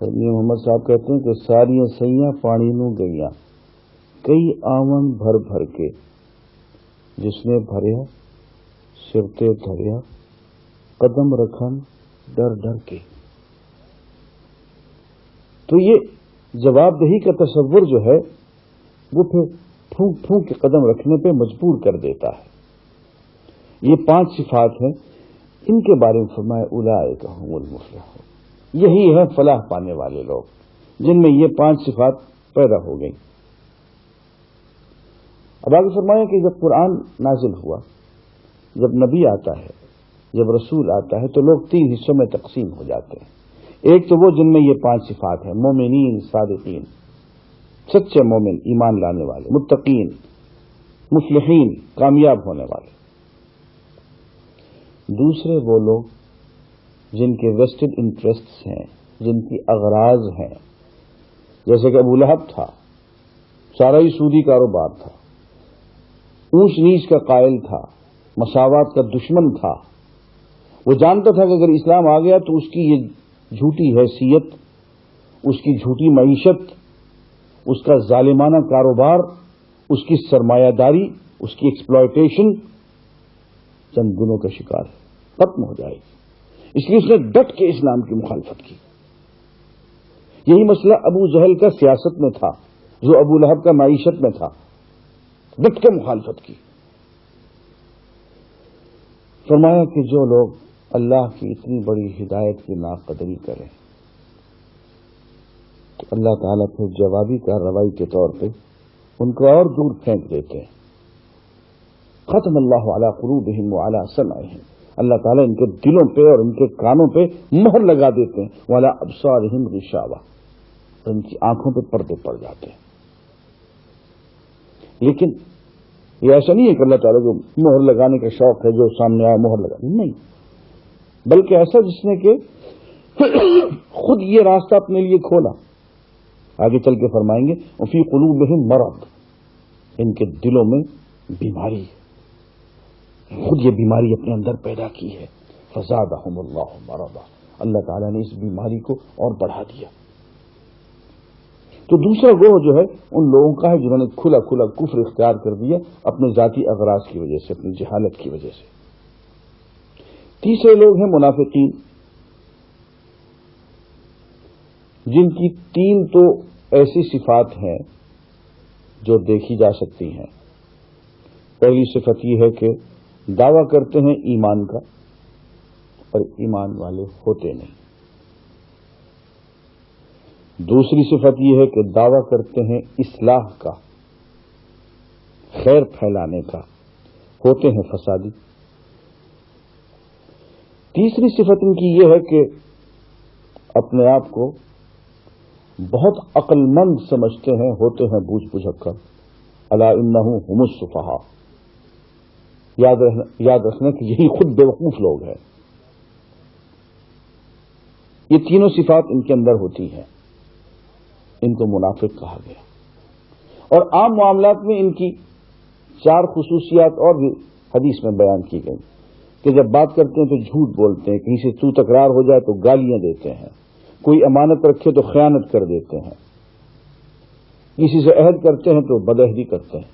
محمد صاحب کہتے ہیں کہ ساریاں سیاں پانی نو گئیاں، کئی آون بھر بھر کے، جس نے بھریا سر تے دھریا، قدم رکھن ڈر ڈر کے۔ تو یہ جواب دہی کا تصور جو ہے وہ پھر پھونک پھونک کے قدم رکھنے پہ مجبور کر دیتا ہے۔ یہ 5 صفات ہیں، ان کے بارے میں فرمایا اولئک هم المفلحون، یہی ہے فلاح پانے والے لوگ جن میں یہ 5 صفات پیدا ہو گئیں۔ اب آگے فرمایا کہ جب قرآن نازل ہوا، جب نبی آتا ہے، جب رسول آتا ہے، تو لوگ 3 حصوں میں تقسیم ہو جاتے ہیں۔ ایک تو وہ جن میں یہ 5 صفات ہیں، مومنین، صادقین، سچے مومن، ایمان لانے والے، متقین، مفلحین، کامیاب ہونے والے۔ دوسرے وہ لوگ جن کے ویسٹڈ انٹرسٹس ہیں، جن کی اغراض ہیں، جیسے کہ ابو لہب تھا، سارا ہی سودی کاروبار تھا، اونچ نیچ کا قائل تھا، مساوات کا دشمن تھا۔ وہ جانتا تھا کہ اگر اسلام آ گیا تو اس کی یہ جھوٹی حیثیت اس کی جھوٹی معیشت، اس کا ظالمانہ کاروبار، اس کی سرمایہ داری، اس کی ایکسپلائٹیشن چند دنوں کا شکار ہے، ختم ہو جائے گی۔ اس لیے اس نے ڈٹ کے اسلام کی مخالفت کی۔ یہی مسئلہ ابو جہل کا سیاست میں تھا، جو ابو لہب کا معیشت میں تھا، ڈٹ کے مخالفت کی۔ فرمایا کہ جو لوگ اللہ کی اتنی بڑی ہدایت کی ناقدری کریں تو اللہ تعالیٰ پھر جوابی کارروائی کے طور پہ ان کو اور دور پھینک دیتے ہیں۔ ختم اللہ علی قلوبہم وعلی سمعہم، اللہ تعالیٰ ان کے دلوں پہ اور ان کے کانوں پہ مہر لگا دیتے ہیں، وعلی ابصارہم غشاوہ، اور ان کی آنکھوں پہ پردے پڑ جاتے ہیں۔ لیکن یہ ایسا نہیں ہے کہ اللہ تعالیٰ کو مہر لگانے کا شوق ہے، جو سامنے آئے مہر لگا، نہیں، بلکہ ایسا جس نے کہ خود یہ راستہ اپنے لیے کھولا۔ آگے چل کے فرمائیں گے وفی قلوبہم مرض، ان کے دلوں میں بیماری ہے، خود یہ بیماری اپنے اندر پیدا کی ہے۔ فزادہم اللہ مرضا، اللہ تعالیٰ نے اس بیماری کو اور بڑھا دیا۔ تو دوسرا گروہ جو ہے ان لوگوں کا ہے جنہوں نے کھلا کھلا کفر اختیار کر دیا اپنے ذاتی اغراض کی وجہ سے، اپنی جہالت کی وجہ سے۔ تیسرے لوگ ہیں منافقین، جن کی تین تو ایسی صفات ہیں جو دیکھی جا سکتی ہیں۔ پہلی صفت یہ ہے کہ دعویٰ کرتے ہیں ایمان کا اور ایمان والے ہوتے نہیں۔ دوسری صفت یہ ہے کہ دعویٰ کرتے ہیں اصلاح کا، خیر پھیلانے کا، ہوتے ہیں فسادی۔ تیسری صفت ان کی یہ ہے کہ اپنے آپ کو بہت عقل مند سمجھتے ہیں، ہوتے ہیں بوجھ بجھکر۔ الا انہم هم السفہاء، یاد رکھنا کہ یہی خود بیوقوف لوگ ہیں۔ یہ تینوں صفات ان کے اندر ہوتی ہیں، ان کو منافق کہا گیا۔ اور عام معاملات میں ان کی چار خصوصیات اور بھی حدیث میں بیان کی گئی کہ جب بات کرتے ہیں تو جھوٹ بولتے ہیں، کہیں سے تو تکرار ہو جائے تو گالیاں دیتے ہیں، کوئی امانت رکھے تو خیانت کر دیتے ہیں، کسی سے عہد کرتے ہیں تو بدعہدی کرتے ہیں۔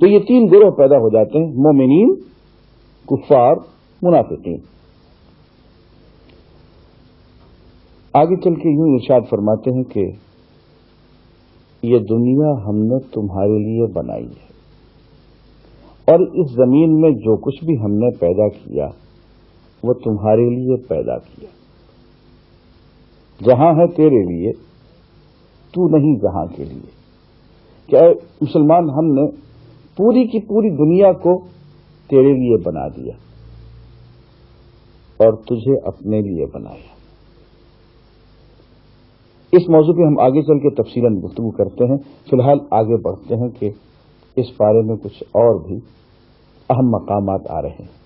تو یہ تین گروہ پیدا ہو جاتے ہیں، مومنین، کفار، منافقین۔ آگے چل کے یوں ارشاد فرماتے ہیں کہ یہ دنیا ہم نے تمہارے لیے بنائی ہے، اور اس زمین میں جو کچھ بھی ہم نے پیدا کیا وہ تمہارے لیے پیدا کیا۔ جہاں ہے تیرے لیے، تو نہیں جہاں کے لیے۔ کہ اے مسلمان، ہم نے پوری کی پوری دنیا کو تیرے لیے بنا دیا اور تجھے اپنے لیے بنایا۔ اس موضوع پہ ہم آگے چل کے تفصیلاً گفتگو کرتے ہیں، فی الحال آگے بڑھتے ہیں کہ اس بارے میں کچھ اور بھی اہم مقامات آ رہے ہیں۔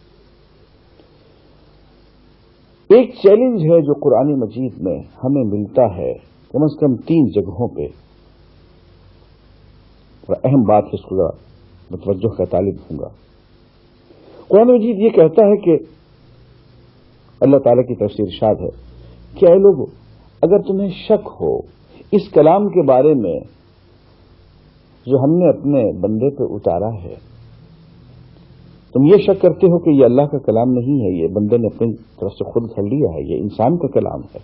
ایک چیلنج ہے جو قرآن مجید میں ہمیں ملتا ہے کم از کم 3 جگہوں پہ، اور اہم بات ہے، اس کو متوجہ کا طالب ہوں گا۔ قرآن مجید یہ کہتا ہے کہ اللہ تعالیٰ کی طرف سے ارشاد ہے کہ اے لوگو، اگر تمہیں شک ہو اس کلام کے بارے میں جو ہم نے اپنے بندے پہ اتارا ہے، تم یہ شک کرتے ہو کہ یہ اللہ کا کلام نہیں ہے، یہ بندے نے اپنی طرف سے خود گھڑ لیا ہے، یہ انسان کا کلام ہے،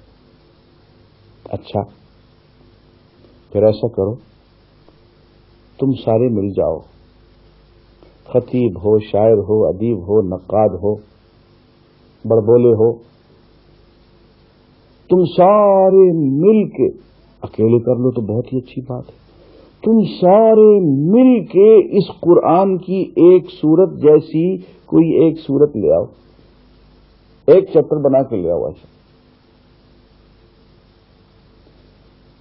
اچھا پھر ایسا کرو، تم سارے مل جاؤ، خطیب ہو، شاعر ہو، ادیب ہو، نقاد ہو، بڑبولے ہو، تم سارے مل کے، اکیلے کر لو تو بہت ہی اچھی بات ہے، تم سارے مل کے اس قرآن کی ایک سورت جیسی کوئی ایک سورت لے آؤ، ایک چیپٹر بنا کے لے آؤ۔ ایسا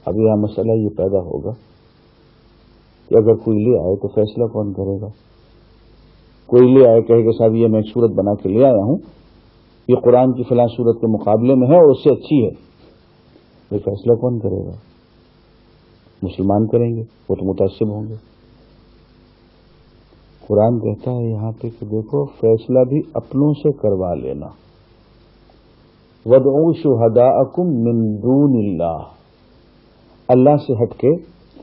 اب یہاں مسئلہ یہ پیدا ہوگا کہ اگر کوئی لے آئے تو فیصلہ کون کرے گا؟ کوئی لے آئے کہے کہ صاحب یہ میں ایک سورت بنا کے لے آیا ہوں، یہ قرآن کی فلاں سورت کے مقابلے میں ہے اور اس سے اچھی ہے، یہ فیصلہ کون کرے گا؟ مسلمان کریں گے، وہ تو متعصب ہوں گے۔ قرآن کہتا ہے یہاں پہ کہ دیکھو، فیصلہ بھی اپنوں سے کروا لینا، وَادْعُوا شُهَدَاءَكُم مِّن دُونِ اللَّهِ، اللہ سے ہٹ کے،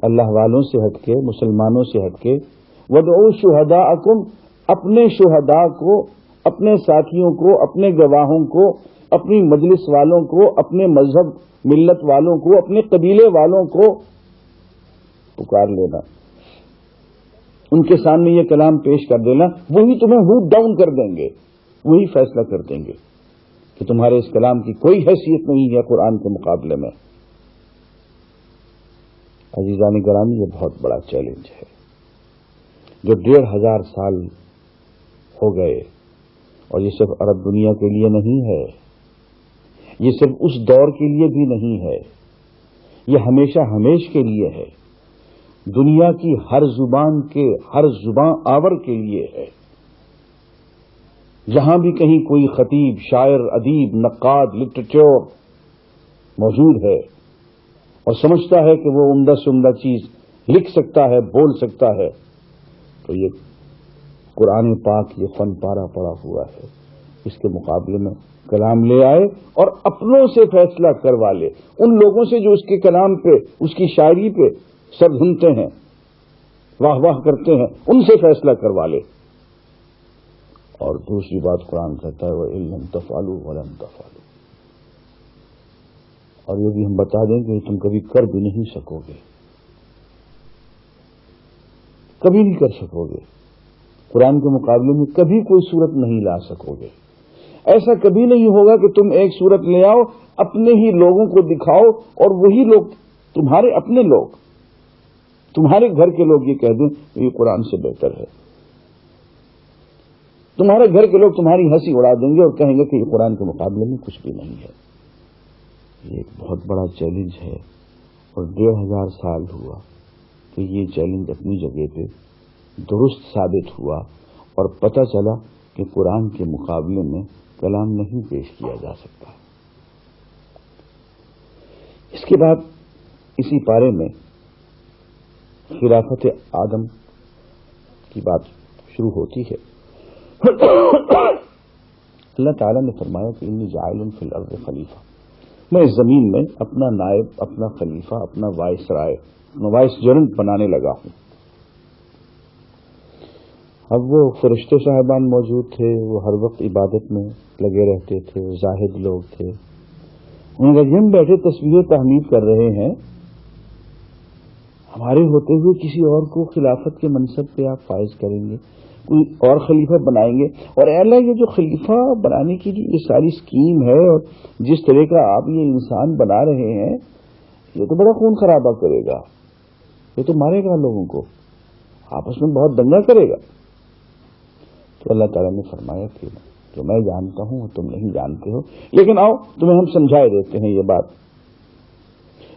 اللہ والوں سے ہٹ کے، مسلمانوں سے ہٹ کے، وَادْعُوا شُهَدَاءَكُم، اپنے شہداء کو، اپنے ساتھیوں کو، اپنے گواہوں کو، اپنی مجلس والوں کو، اپنے مذہب ملت والوں کو، اپنے قبیلے والوں کو پکار لینا، ان کے سامنے یہ کلام پیش کر دینا، وہی تمہیں ہوٹ ڈاؤن کر دیں گے، وہی فیصلہ کر دیں گے کہ تمہارے اس کلام کی کوئی حیثیت نہیں ہے قرآن کے مقابلے میں۔ عزیزان گرامی، یہ بہت بڑا چیلنج ہے جو 1500 سال ہو گئے، اور یہ صرف عرب دنیا کے لیے نہیں ہے، یہ صرف اس دور کے لیے بھی نہیں ہے، یہ ہمیشہ ہمیش کے لیے ہے، دنیا کی ہر زبان آور کے لیے ہے۔ جہاں بھی کہیں کوئی خطیب، شاعر، ادیب، نقاد، لٹریچر موجود ہے اور سمجھتا ہے کہ وہ عمدہ سے عمدہ چیز لکھ سکتا ہے، بول سکتا ہے، تو یہ قرآن پاک یہ فن پارا پڑا ہوا ہے، اس کے مقابلے میں کلام لے آئے اور اپنوں سے فیصلہ کروا لے، ان لوگوں سے جو اس کے کلام پہ، اس کی شاعری پہ سر دھنتے ہیں، واہ واہ کرتے ہیں، ان سے فیصلہ کروا لے۔ اور دوسری بات قرآن کہتا ہے وَإِن لَّمْ تَفْعَلُوا وَلَن تَفْعَلُوا، اور یہ بھی ہم بتا دیں کہ تم کبھی کر بھی نہیں سکو گے، کبھی نہیں کر سکو گے، قرآن کے مقابلے میں کبھی کوئی صورت نہیں لا سکو گے۔ ایسا کبھی نہیں ہوگا کہ تم ایک صورت لے آؤ، اپنے ہی لوگوں کو دکھاؤ، اور وہی لوگ، تمہارے اپنے لوگ، تمہارے گھر کے لوگ یہ کہہ دیں یہ قرآن سے بہتر ہے، تمہارے گھر کے لوگ تمہاری ہنسی اڑا دیں گے اور کہیں گے کہ یہ قرآن کے مقابلے میں کچھ بھی نہیں ہے۔ یہ ایک بہت بڑا چیلنج ہے، اور 1500 سال ہوا کہ یہ چیلنج اپنی جگہ پہ درست ثابت ہوا، اور پتہ چلا کہ قرآن کے مقابلے میں کلام نہیں پیش کیا جا سکتا۔ اس کے بعد اسی پارے میں خلافت آدم کی بات شروع ہوتی ہے۔ اللہ تعالیٰ نے فرمایا کہ انی جاعل فی الارض خلیفہ، میں اس زمین میں اپنا نائب، اپنا خلیفہ، اپنا وائس رائے، وائس جرنٹ بنانے لگا ہوں۔ اب وہ فرشتے صاحبان موجود تھے، وہ ہر وقت عبادت میں لگے رہتے تھے، زاہد لوگ تھے، انہوں نے ہم بیٹھے تصویر تحمید کر رہے ہیں، ہمارے ہوتے ہوئے کسی اور کو خلافت کے منصب پہ آپ فائز کریں گے، کوئی اور خلیفہ بنائیں گے، اور اے اللہ یہ جو خلیفہ بنانے کی یہ ساری اسکیم ہے، اور جس طرح کا آپ یہ انسان بنا رہے ہیں، یہ تو بڑا خون خرابہ کرے گا، یہ تو مارے گا لوگوں کو، آپس میں بہت دنگا کرے گا۔ تو اللہ تعالیٰ نے فرمایا کہ جو میں جانتا ہوں وہ تم نہیں جانتے ہو، لیکن آؤ تمہیں ہم سمجھائے دیتے ہیں یہ بات۔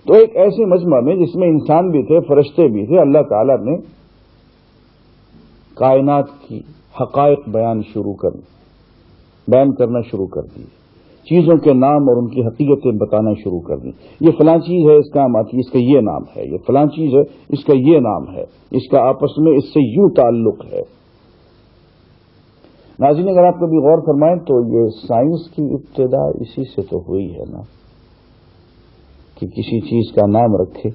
تو ایک ایسے مجمع میں جس میں انسان بھی تھے، فرشتے بھی تھے، اللہ تعالیٰ نے کائنات کی حقائق بیان کرنا شروع کر دی، چیزوں کے نام اور ان کی حقیقتیں بتانا شروع کر دی۔ یہ فلاں چیز ہے، اس کام آتی ہے، اس کا یہ نام ہے، یہ فلاں چیز ہے، اس کا یہ نام ہے، اس کا آپس میں اس سے یوں تعلق ہے۔ ناظرین اگر آپ کبھی غور فرمائیں تو یہ سائنس کی ابتدا اسی سے تو ہوئی ہے نا، کہ کسی چیز کا نام رکھے،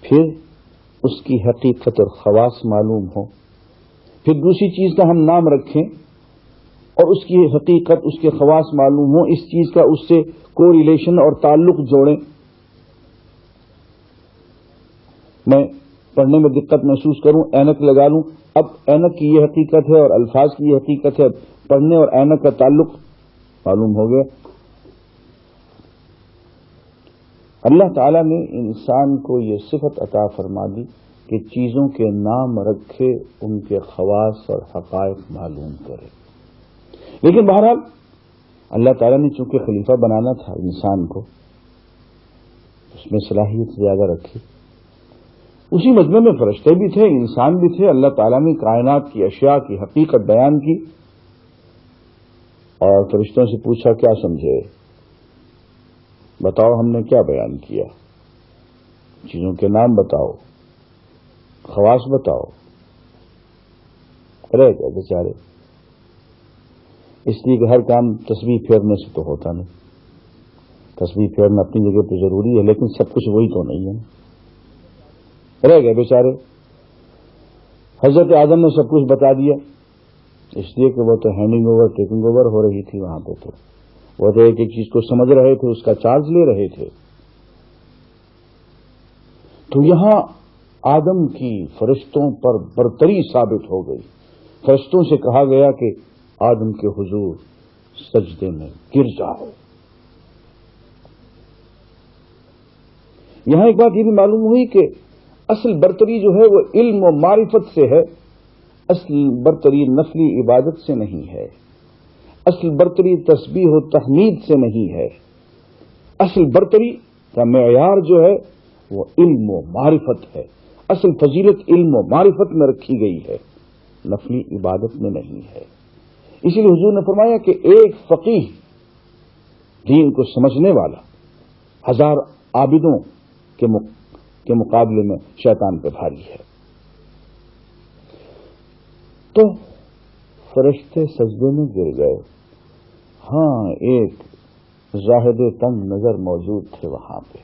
پھر اس کی حقیقت اور خواص معلوم ہو، پھر دوسری چیز کا ہم نام رکھیں اور اس کی حقیقت، اس کے خواص معلوم ہو، اس چیز کا اس سے کوئی ریلیشن اور تعلق جوڑیں۔ میں پڑھنے میں دقت محسوس کروں، اینک لگا لوں، اب اینک کی یہ حقیقت ہے اور الفاظ کی یہ حقیقت ہے، پڑھنے اور اینک کا تعلق معلوم ہو گیا۔ اللہ تعالیٰ نے انسان کو یہ صفت عطا فرما دی کہ چیزوں کے نام رکھے، ان کے خواص اور حقائق معلوم کرے۔ لیکن بہرحال اللہ تعالیٰ نے چونکہ خلیفہ بنانا تھا انسان کو، اس میں صلاحیت زیادہ رکھی۔ اسی مجمع میں فرشتے بھی تھے، انسان بھی تھے، اللہ تعالیٰ نے کائنات کی اشیاء کی حقیقت بیان کی، اور فرشتوں سے پوچھا کیا سمجھے، بتاؤ ہم نے کیا بیان کیا، چیزوں کے نام بتاؤ، خواص بتاؤ، رہ گئے بیچارے۔ اس لیے کہ ہر کام تسبیح پھیرنے سے تو ہوتا نہیں. تسبیح پھیرنا اپنی جگہ پہ ضروری ہے، لیکن سب کچھ وہی تو نہیں ہے. رہ گئے بیچارے. حضرت آدم نے سب کچھ بتا دیا، اس لیے کہ وہ تو ہینڈنگ اوور ٹیکنگ اوور ہو رہی تھی وہاں پہ. تو وہ تو ایک ایک چیز کو سمجھ رہے تھے، اس کا چارج لے رہے تھے. تو یہاں آدم کی فرشتوں پر برتری ثابت ہو گئی. فرشتوں سے کہا گیا کہ آدم کے حضور سجدے میں گر جاؤ. یہاں ایک بات یہ بھی معلوم ہوئی کہ اصل برتری جو ہے وہ علم و معرفت سے ہے. اصل برتری نفلی عبادت سے نہیں ہے. اصل برتری تسبیح و تحمید سے نہیں ہے. اصل برتری کا معیار جو ہے وہ علم و معرفت ہے. اصل فضیلت علم و معرفت میں رکھی گئی ہے، نفلی عبادت میں نہیں ہے. اسی لیے حضور نے فرمایا کہ ایک فقیہ دین کو سمجھنے والا 1000 عابدوں کے مقابلے میں شیطان پہ بھاری ہے. تو فرشتے سجدے میں گر گئے. ہاں، ایک زاہد تنگ نظر موجود تھے وہاں پہ.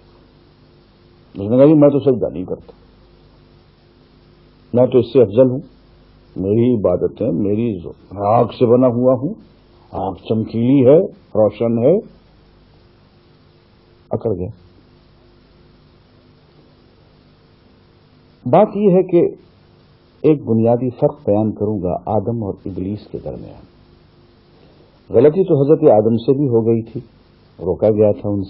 اس نے کہا کہ میں تو سجدہ نہیں کرتا، میں تو اس سے افضل ہوں. میری عبادت ہے، میری آگ سے بنا ہوا ہوں، آگ چمکیلی ہے، روشن ہے. اکڑ گئے. بات یہ ہے کہ ایک بنیادی فرق بیان کروں گا آدم اور ابلیس کے درمیان. غلطی تو حضرت آدم سے بھی ہو گئی تھی، روکا گیا تھا ان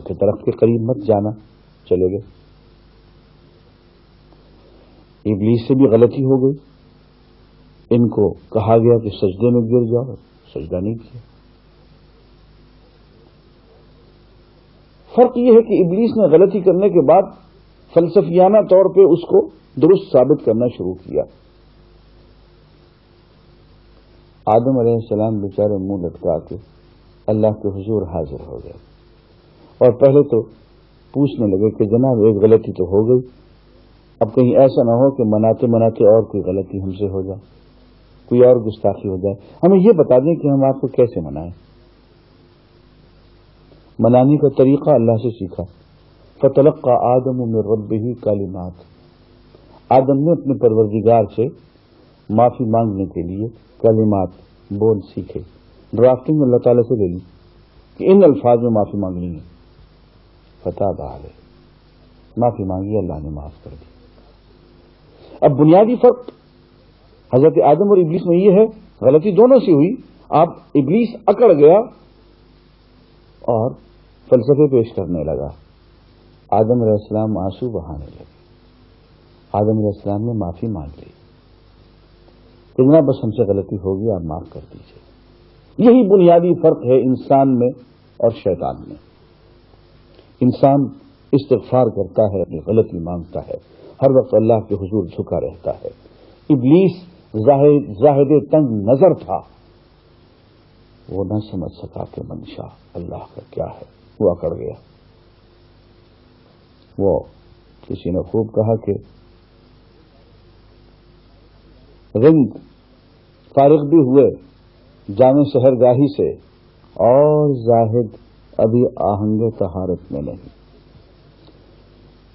کے درخت کے قریب مت جانا، چلے گئے. ابلیس سے بھی غلطی ہو گئی، ان کو کہا گیا کہ سجدے میں گر جاؤ، سجدہ نہیں کیا. فرق یہ ہے کہ ابلیس نے غلطی کرنے کے بعد فلسفیانہ طور پہ اس کو درست ثابت کرنا شروع کیا. آدم علیہ السلام بیچارے منہ لٹکا کے اللہ کے حضور حاضر ہو گئے اور پہلے تو پوچھنے لگے کہ جناب ایک غلطی تو ہو گئی، اب کہیں ایسا نہ ہو کہ مناتے مناتے اور کوئی غلطی ہم سے ہو جائے، کوئی اور گستاخی ہو جائے. ہمیں یہ بتا دیں کہ ہم آپ کو کیسے منائیں. منانے کا طریقہ اللہ سے سیکھا. فتلقى آدم من ربه کلمات. آدم نے اپنے پروردگار سے معافی مانگنے کے لیے کلمات بول سیکھے. ڈرافٹنگ اللہ تعالیٰ سے لے لی کہ ان الفاظ میں معافی مانگنی ہے. فتاب علیہ، معافی مانگی، اللہ نے معاف کر دی. اب بنیادی فرق حضرت آدم اور ابلیس میں یہ ہے، غلطی دونوں سے ہوئی. اب ابلیس اکڑ گیا اور فلسفے پیش کرنے لگا. آدم علیہ السلام آنسو بہانے لگے. آدم علیہ السلام نے معافی مانگ لی کہ جناب بس ہم سے غلطی ہوگی، آپ معاف کر دیجیے. یہی بنیادی فرق ہے انسان میں اور شیطان میں. انسان استغفار کرتا ہے، اپنی غلطی مانگتا ہے، ہر وقت اللہ کے حضور جھکا رہتا ہے. ابلیس زاہد تنگ نظر تھا، وہ نہ سمجھ سکا کہ منشا اللہ کا کیا ہے، وہ اکڑ گیا. وہ کسی نے خوب کہا کہ رنگ فارغ بھی ہوئے جامع سحرگاہی سے اور زاہد ابھی آہنگ طہارت میں نہیں.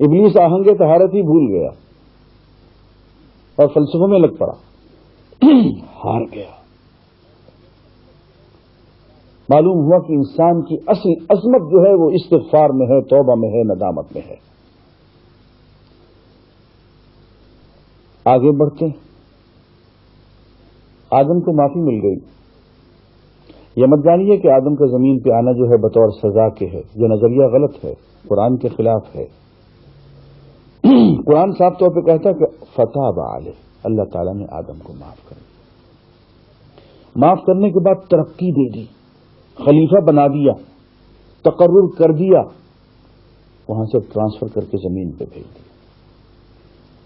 ابلیس آہنگ طہارت ہی بھول گیا اور فلسفوں میں لگ پڑا، ہار گیا. معلوم ہوا کہ انسان کی اصل عظمت جو ہے وہ استغفار میں ہے، توبہ میں ہے، ندامت میں ہے. آگے بڑھتے ہیں. آدم کو معافی مل گئی. یہ مت جانیے کہ آدم کا زمین پہ آنا جو ہے بطور سزا کے ہے. یہ نظریہ غلط ہے، قرآن کے خلاف ہے. قرآن صاف طور پہ کہتا ہے کہ فتاب علیہ، اللہ تعالیٰ نے آدم کو معاف کر دیا. معاف کرنے کے بعد ترقی دے دی، خلیفہ بنا دیا، تقرر کر دیا، وہاں سے ٹرانسفر کر کے زمین پہ بھیج دیا.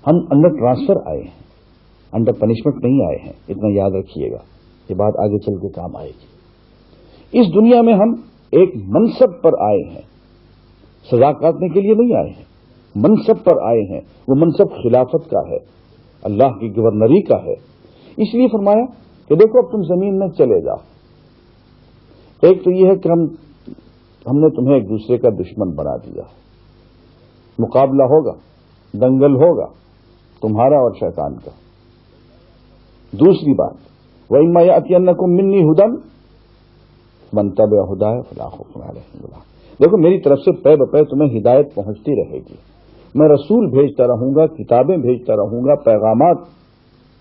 ہم انڈر ٹرانسفر آئے ہیں، انڈر پنشمنٹ نہیں آئے ہیں. اتنا یاد رکھیے گا، یہ بات آگے چل کے کام آئے گی. اس دنیا میں ہم ایک منصب پر آئے ہیں، سزا کاٹنے کے لیے نہیں آئے ہیں، منصب پر آئے ہیں. وہ منصب خلافت کا ہے، اللہ کی گورنری کا ہے. اس لیے فرمایا کہ دیکھو اب تم زمین میں چلے جاؤ، ایک تو یہ ہے کہ ہم نے تمہیں ایک دوسرے کا دشمن بنا دیا، مقابلہ ہوگا، دنگل ہوگا تمہارا اور شیطان کا۔ دوسری بات، وَإِمَّا يَأْتِيَنَّكُم مِّنِّي هُدًى مَن تَبِعَ هُدَايَ فَلَا خَوْفٌ عَلَيْهِمْ وَلَا هُمْ۔ دیکھو میری طرف سے پے بپے تمہیں ہدایت پہنچتی رہے گی، میں رسول بھیجتا رہوں گا، کتابیں بھیجتا رہوں گا، پیغامات،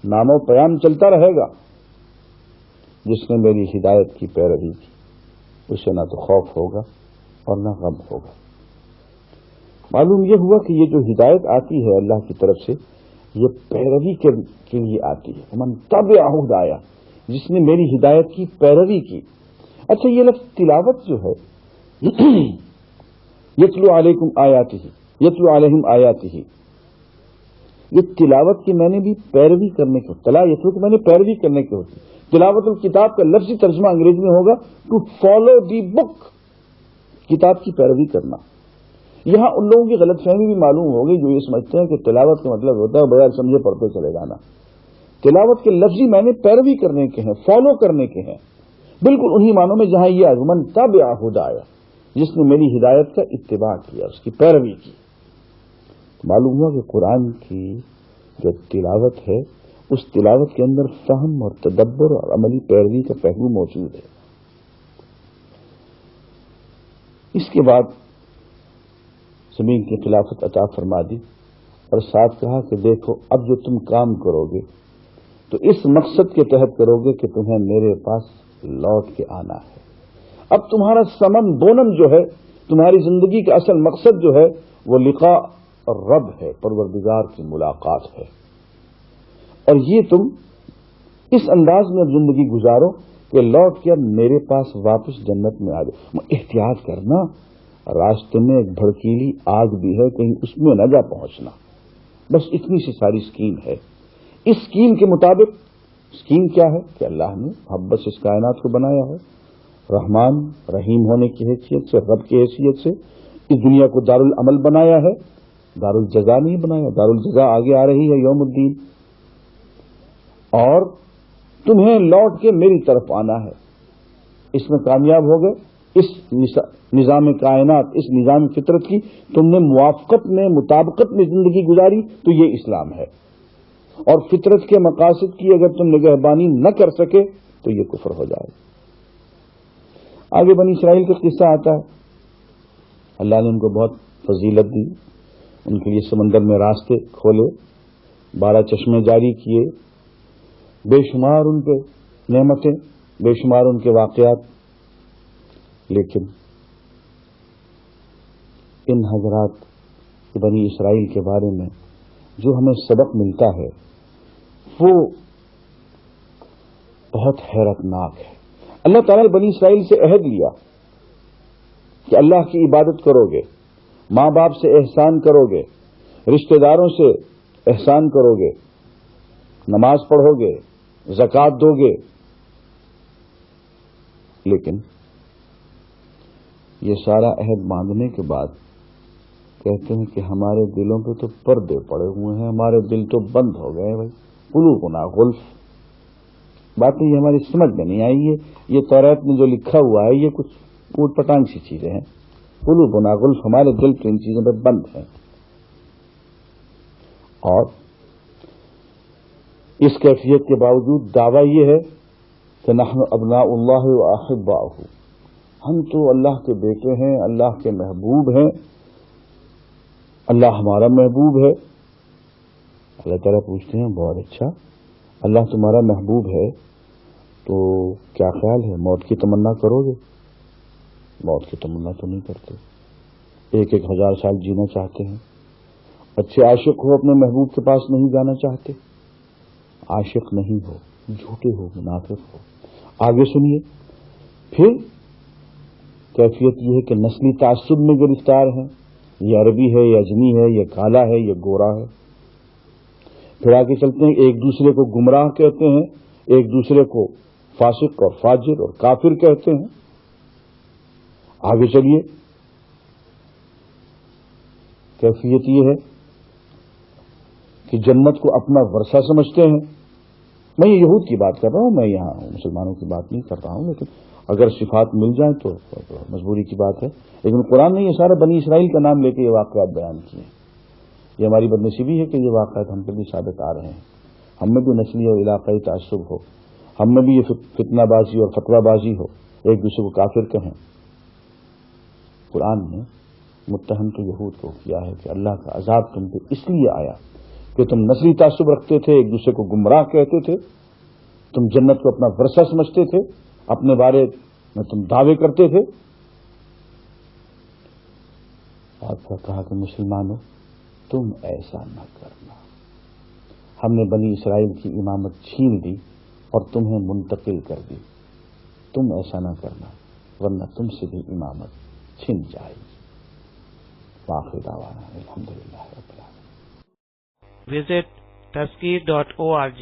نام و پیام چلتا رہے گا۔ جس نے میری ہدایت کی پیروی کی اسے نہ تو خوف ہوگا اور نہ غم ہوگا۔ معلوم یہ ہوا کہ یہ جو ہدایت آتی ہے اللہ کی طرف سے، یہ پیروی کے لیے آتی ہے۔ من تبع ہدایا، جس نے میری ہدایت کی پیروی کی۔ اچھا، یہ لفظ تلاوت جو ہے، یتلو علیکم آیاتہ، یتلو علیہم آیاتہ، یہ تلاوت کی میں نے بھی پیروی کرنے کی، تلا یتلو کی میں نے پیروی کرنے کی ہوتی۔ تلاوت الکتاب کا لفظی ترجمہ انگریزی میں ہوگا ٹو فالو دی بک، کتاب کی پیروی کرنا۔ یہاں ان لوگوں کی غلط فہمی بھی معلوم ہوگی جو یہ سمجھتے ہیں کہ تلاوت کا مطلب ہوتا ہے بغیر سمجھے پڑھتے چلے جانا۔ تلاوت کے لفظی معنی پیروی کرنے کے ہیں، فالو کرنے کے ہیں، بالکل انہی معنوں میں جہاں یہ من تبع ہدایا، جس نے میری ہدایت کا اتباع کیا، اس کی پیروی کی۔ معلوم ہوا کہ قرآن کی جو تلاوت ہے اس تلاوت کے اندر فہم اور تدبر اور عملی پیروی کا پہلو موجود ہے۔ اس کے بعد زمین کی خلافت عطا فرما دی اور ساتھ کہا کہ دیکھو اب جو تم کام کرو گے تو اس مقصد کے تحت کرو گے کہ تمہیں میرے پاس لوٹ کے آنا ہے۔ اب تمہارا سمم بونم جو ہے، تمہاری زندگی کا اصل مقصد جو ہے وہ لقاء رب ہے، پروردگار کی ملاقات ہے، اور یہ تم اس انداز میں زندگی گزارو کہ لوٹ کے اب میرے پاس واپس جنت میں آ جاؤ۔ احتیاط کرنا، راستے میں ایک بھڑکیلی آگ بھی ہے، کہیں اس میں نہ جا پہنچنا۔ بس اتنی سی ساری اسکیم ہے۔ اس اسکیم کے مطابق، اسکیم کیا ہے کہ اللہ نے محبت سے اس کائنات کو بنایا ہے، رحمان رحیم ہونے کی حیثیت سے، رب کی حیثیت سے اس دنیا کو دار العمل بنایا ہے، دار الجزا نہیں بنایا۔ دار الجزا آگے آ رہی ہے، یوم الدین، اور تمہیں لوٹ کے میری طرف آنا ہے۔ اس میں کامیاب ہو گئے، اس نظام کائنات، اس نظام فطرت کی تم نے موافقت میں، مطابقت میں زندگی گزاری تو یہ اسلام ہے، اور فطرت کے مقاصد کی اگر تم نگہبانی نہ کر سکے تو یہ کفر ہو جائے۔ آگے بنی اسرائیل کا قصہ آتا ہے، اللہ نے ان کو بہت فضیلت دی، ان کے لیے سمندر میں راستے کھولے، 12 چشمے جاری کیے، بے شمار ان پہ نعمتیں، بے شمار ان کے واقعات۔ لیکن ان حضرات بنی اسرائیل کے بارے میں جو ہمیں سبق ملتا ہے وہ بہت حیرت ناک ہے۔ اللہ تعالیٰ نے بنی اسرائیل سے عہد لیا کہ اللہ کی عبادت کرو گے، ماں باپ سے احسان کرو گے، رشتہ داروں سے احسان کرو گے، نماز پڑھو گے، زکوٰۃ دو گے۔ لیکن یہ سارا عہد باندھنے کے بعد کہتے ہیں کہ ہمارے دلوں پہ تو پردے پڑے ہوئے ہیں، ہمارے دل تو بند ہو گئے بھائی، قلوبنا غلف۔ باتیں یہ ہماری سمجھ میں نہیں آئی، یہ توریت میں جو لکھا ہوا ہے یہ کچھ اوٹ پٹانگ سی چیزیں ہیں۔ قلوبنا غلف، ہمارے دل تو ان چیزوں پہ بند ہیں۔ اور اس کیفیت کے باوجود دعویٰ یہ ہے کہ نحن ابناء اللہ و احباؤہ، ہم تو اللہ کے بیٹے ہیں، اللہ کے محبوب ہیں، اللہ ہمارا محبوب ہے۔ اللہ تعالیٰ پوچھتے ہیں بہت اچھا، اللہ تمہارا محبوب ہے تو کیا خیال ہے موت کی تمنا کرو گے؟ موت کی تمنا تو نہیں کرتے، 1000 سال جینا چاہتے ہیں۔ اچھے عاشق ہو، اپنے محبوب کے پاس نہیں جانا چاہتے؟ عاشق نہیں ہو، جھوٹے ہو، منافق ہو۔ آگے سنیے، پھر کیفیت یہ ہے کہ نسلی تعصب میں گرفتار ہیں، یہ عربی ہے، یہ اجمی ہے، یہ کالا ہے، یہ گورا ہے۔ پھر آگے چلتے ہیں، ایک دوسرے کو گمراہ کہتے ہیں، ایک دوسرے کو فاسق اور فاجر اور کافر کہتے ہیں۔ آگے چلیے، کیفیت یہ ہے کہ جنت کو اپنا ورثہ سمجھتے ہیں۔ میں یہ یہود کی بات کر رہا ہوں، میں یہاں مسلمانوں کی بات نہیں کر رہا ہوں، لیکن اگر صفات مل جائیں تو مجبوری کی بات ہے، لیکن قرآن نے یہ سارے بنی اسرائیل کا نام لے کے یہ واقعات بیان کیے ہیں۔ یہ ہماری بدنصیبی ہے کہ یہ واقعات ہم پہ بھی ثابت آ رہے ہیں، ہم میں بھی نسلی اور علاقائی تعصب ہو، ہم میں بھی یہ فتنہ بازی اور فتویٰ بازی ہو، ایک دوسرے کو کافر کہیں۔ قرآن نے متہم تو یہود کو کیا ہے کہ اللہ کا عذاب تم پہ اس لیے آیا کہ تم نسلی تعصب رکھتے تھے، ایک دوسرے کو گمراہ کہتے تھے، تم جنت کو اپنا ورثہ سمجھتے تھے، اپنے بارے میں تم دعوے کرتے تھے۔ آپ کا کہا کہ مسلمانوں تم ایسا نہ کرنا، ہم نے بنی اسرائیل کی امامت چھین دی اور تمہیں منتقل کر دی، تم ایسا نہ کرنا ورنہ تم سے بھی امامت چھن جائے گی۔ وآخر دعوانا الحمدللہ رب العالمین۔ Visit Taskir.org